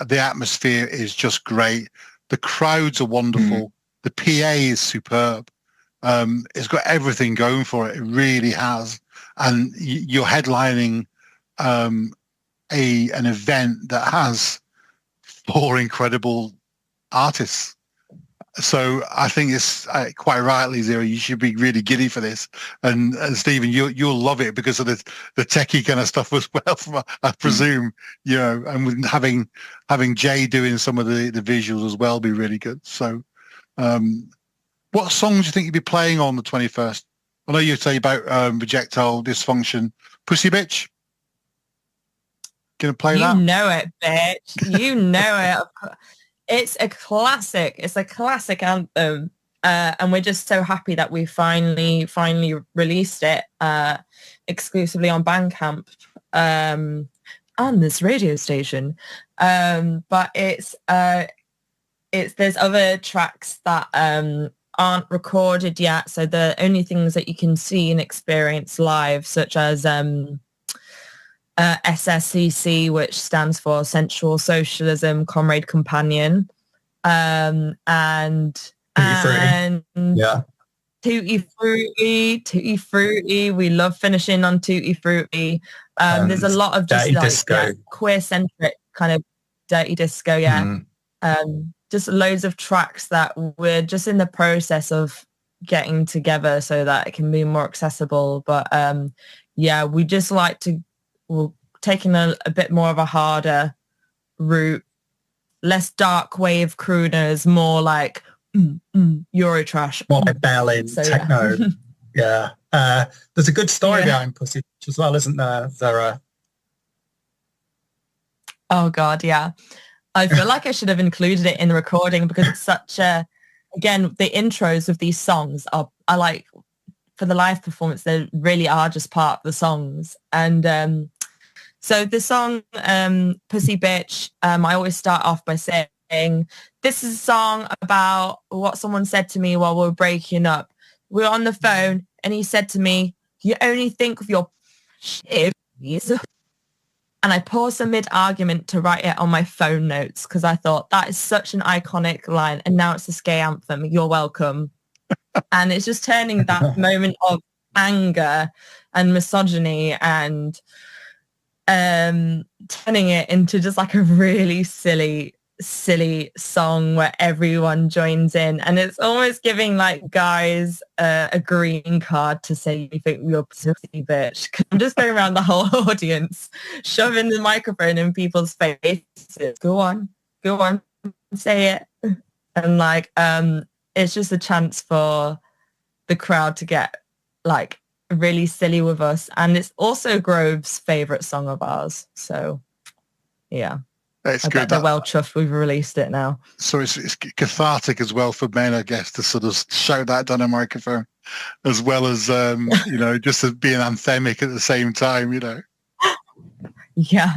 the atmosphere is just great. The crowds are wonderful. The PA is superb. It's got everything going for it. It really has. And you're headlining an event that has 4 incredible artists. So I think it's quite rightly, Zero, you should be really giddy for this. And Stephen, you'll love it because of the techie kind of stuff as well, I presume, you know, and with having Jay doing some of the visuals as well be really good. So what songs do you think you'd be playing on the 21st? I know you say about Projectile Dysfunction. Pussy Bitch? Gonna play that? You know it, bitch. You know it. It's a classic. It's a classic anthem. And we're just so happy that we finally released it exclusively on Bandcamp on this radio station. But it's there's other tracks that aren't recorded yet, so the only things that you can see and experience live, such as SSCC, which stands for Sensual Socialism Comrade Companion, and yeah, Tutti Frutti. We love finishing on Tutti Frutti. There's a lot of just like queer centric kind of dirty disco, just loads of tracks that we're just in the process of getting together so that it can be more accessible. But we just like to, we're taking a bit more of a harder route, less dark wave crooners, more like Eurotrash, more like Berlin, techno. Yeah. There's a good story behind Pussy as well, isn't there, Zara? Oh God, yeah. I feel like I should have included it in the recording because it's such a, again, the intros of these songs are like, for the live performance, they really are just part of the songs. And so the song Pussy Bitch, I always start off by saying, this is a song about what someone said to me while we were breaking up. We were on the phone and he said to me, you only think of your shit. And I paused a mid-argument to write it on my phone notes because I thought that is such an iconic line. And now it's a gay anthem. You're welcome. And it's just turning that moment of anger and misogyny and turning it into just like a really silly song where everyone joins in, and it's almost giving like guys a green card to say you think you're a pussy bitch. I'm just going around the whole audience shoving the microphone in people's faces. Go on, say it. And like it's just a chance for the crowd to get like really silly with us, and it's also Grove's favorite song of ours, so yeah. It's I good. bet they're well chuffed we've released it now. So it's cathartic as well for men, I guess, to sort of shout that down a microphone, as well as you know, just as being anthemic at the same time, you know. Yeah.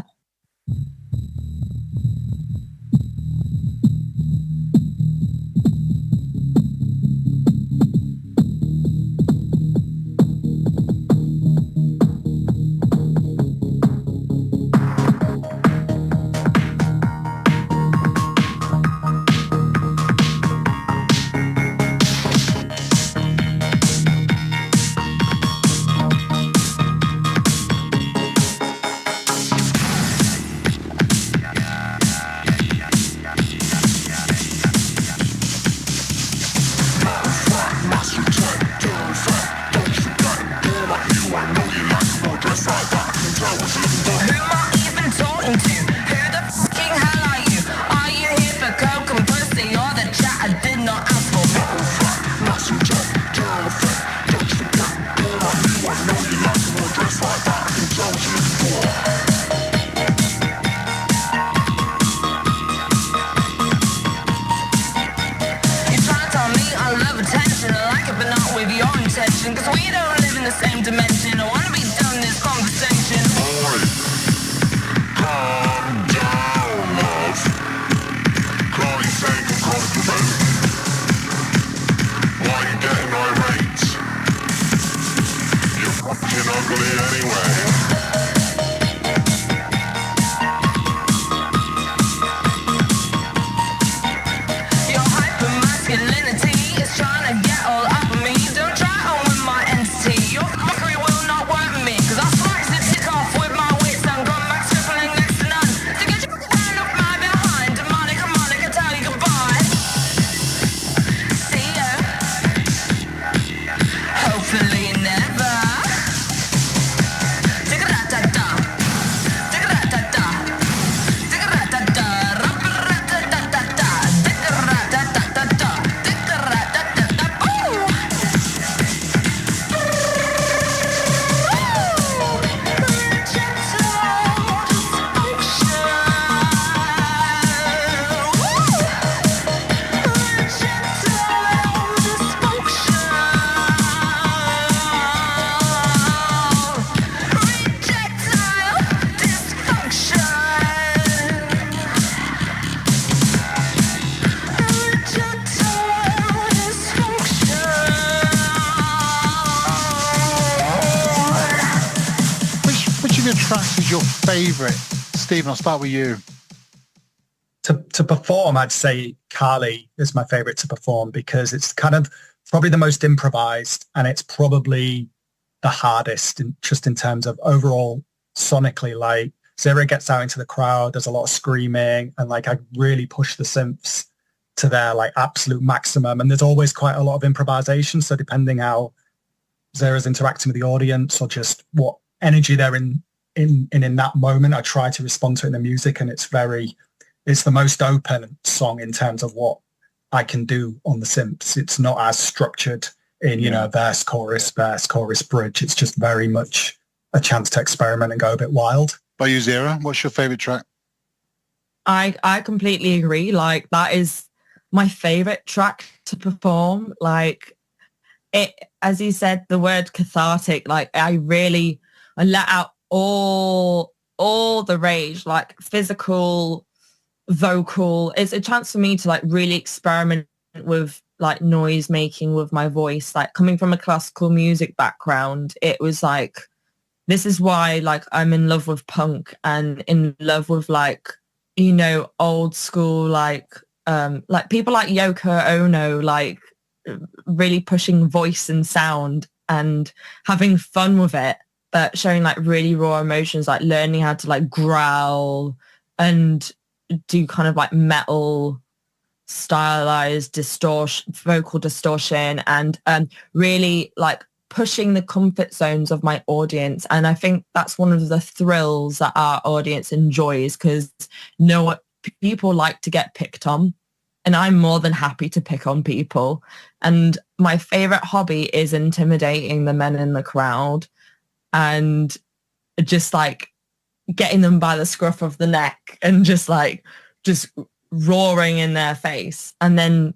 Tracks is your favourite? Stephen, I'll start with you. To perform, I'd say Kali is my favourite to perform because it's kind of probably the most improvised and it's probably the hardest just in terms of overall sonically. Like Zero gets out into the crowd, there's a lot of screaming and like I really push the synths to their like absolute maximum and there's always quite a lot of improvisation. So depending how Zero's interacting with the audience or just what energy they're in that moment, I try to respond to it in the music and it's the most open song in terms of what I can do on the synths. It's not as structured in, verse, chorus, bridge. It's just very much a chance to experiment and go a bit wild. By you, Zero, what's your favorite track? I completely agree. Like that is my favorite track to perform. Like it, as you said, the word cathartic, like I let out all the rage, like physical, vocal. It's a chance for me to like really experiment with like noise making with my voice. Like coming from a classical music background, it was like, this is why like I'm in love with punk and in love with like, old school, like people like Yoko Ono, like really pushing voice and sound and having fun with it, but showing like really raw emotions, like learning how to like growl and do kind of like metal stylized vocal distortion and really like pushing the comfort zones of my audience. And I think that's one of the thrills that our audience enjoys because people like to get picked on and I'm more than happy to pick on people. And my favorite hobby is intimidating the men in the crowd and just like getting them by the scruff of the neck and just roaring in their face. And then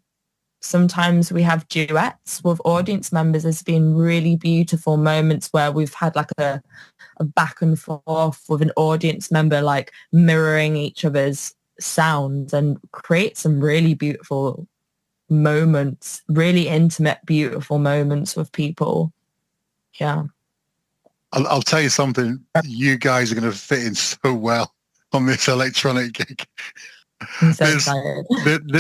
sometimes we have duets with audience members. There's been really beautiful moments where we've had like a back and forth with an audience member, like mirroring each other's sounds and create some really beautiful moments, really intimate, beautiful moments with people. Yeah. I'll tell you something. You guys are going to fit in so well on this electronic gig. I'm so excited.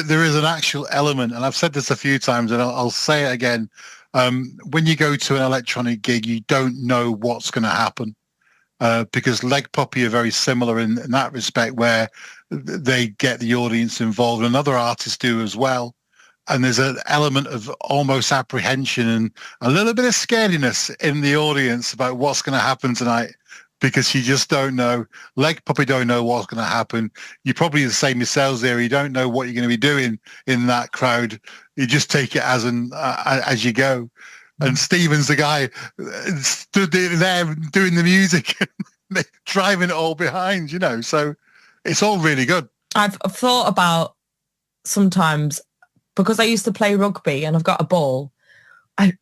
There is an actual element, and I've said this a few times, and I'll say it again. When you go to an electronic gig, you don't know what's going to happen because Leg Puppy are very similar in that respect, where they get the audience involved, and other artists do as well. And there's an element of almost apprehension and a little bit of scarediness in the audience about what's going to happen tonight because you just don't know. Leg Puppy don't know what's going to happen. You're probably the same yourselves there. You don't know what you're going to be doing in that crowd. You just take it as you go. And Stephen's the guy stood there doing the music, driving it all behind, So it's all really good. I've thought about sometimes, because I used to play rugby and I've got a ball, and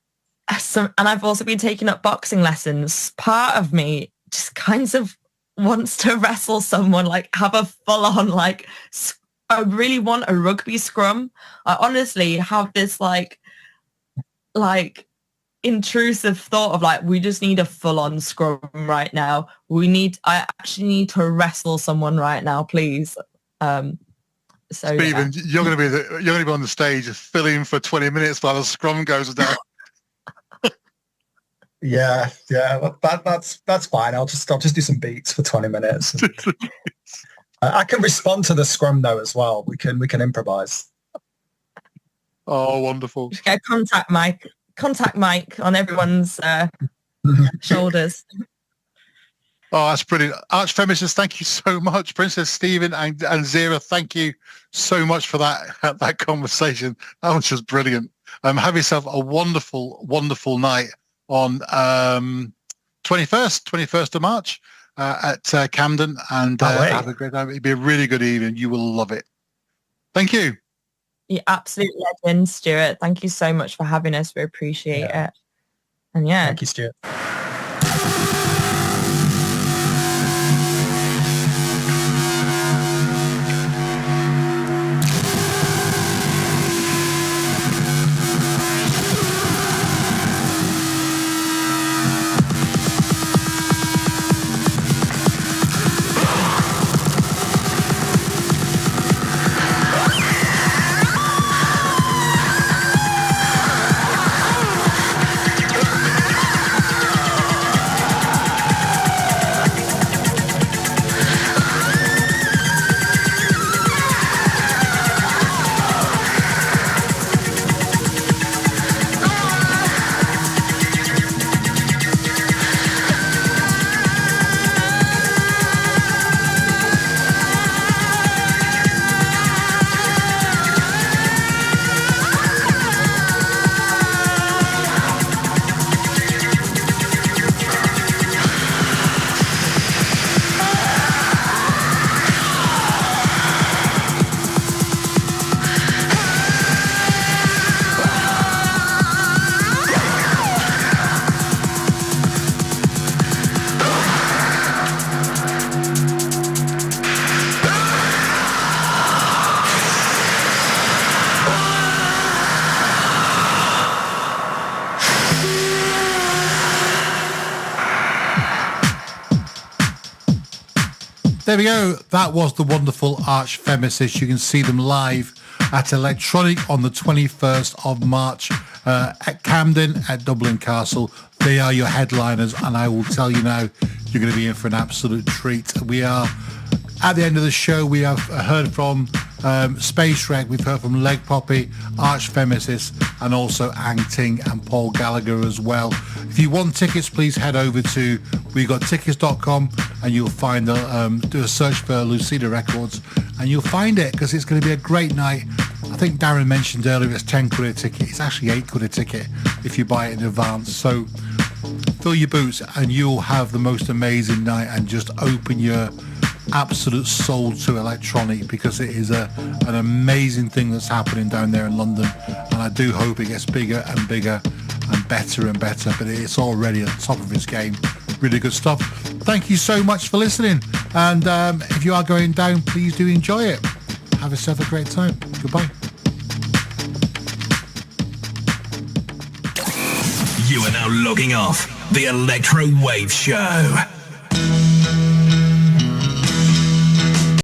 I've also been taking up boxing lessons. Part of me just kind of wants to wrestle someone, like have a full-on, like, I really want a rugby scrum. I honestly have this like intrusive thought of like, we just need a full-on scrum right now. I actually need to wrestle someone right now, please. So Stephen, you're going to be on the stage filling for 20 minutes while the scrum goes down. Yeah, that's fine. I'll just do some beats for 20 minutes. I can respond to the scrum though as well. We can improvise. Oh, wonderful! Just get contact mic on everyone's shoulders. Oh, that's brilliant. Archfeminists, thank you so much. Princess Stephen and Zira, thank you so much for that conversation. That was just brilliant. Have yourself a wonderful, wonderful night on 21st of March at Camden, and have a great time. It'll be a really good evening. You will love it. Thank you. You're absolute legend, Stuart. Thank you so much for having us. We appreciate it. And thank you, Stuart. There we go. That was the wonderful Archfeminists. You can see them live at Electronic on the 21st of March at Camden at Dublin Castle. They are your headliners, and I will tell you now, you're going to be in for an absolute treat. We are at the end of the show. We have heard from Space Wreck, we've heard from Leg Poppy, Archfeminists, and also Ang Ting and Paul Gallagher as well. If you want tickets, please head over to wegottickets.com and you'll find do a search for Lucida Records and you'll find it, because it's going to be a great night. I think Darren mentioned earlier it's 10 quid a ticket. It's actually 8 quid a ticket if you buy it in advance. So fill your boots and you'll have the most amazing night and just open your absolute soul to electronic, because it is an amazing thing that's happening down there in London, and I do hope it gets bigger and bigger and better, but it's already at the top of its game. Really good stuff. Thank you so much for listening, and if you are going down, please do enjoy it. Have yourself a great time. Goodbye. You are now logging off the Electro Wave Show.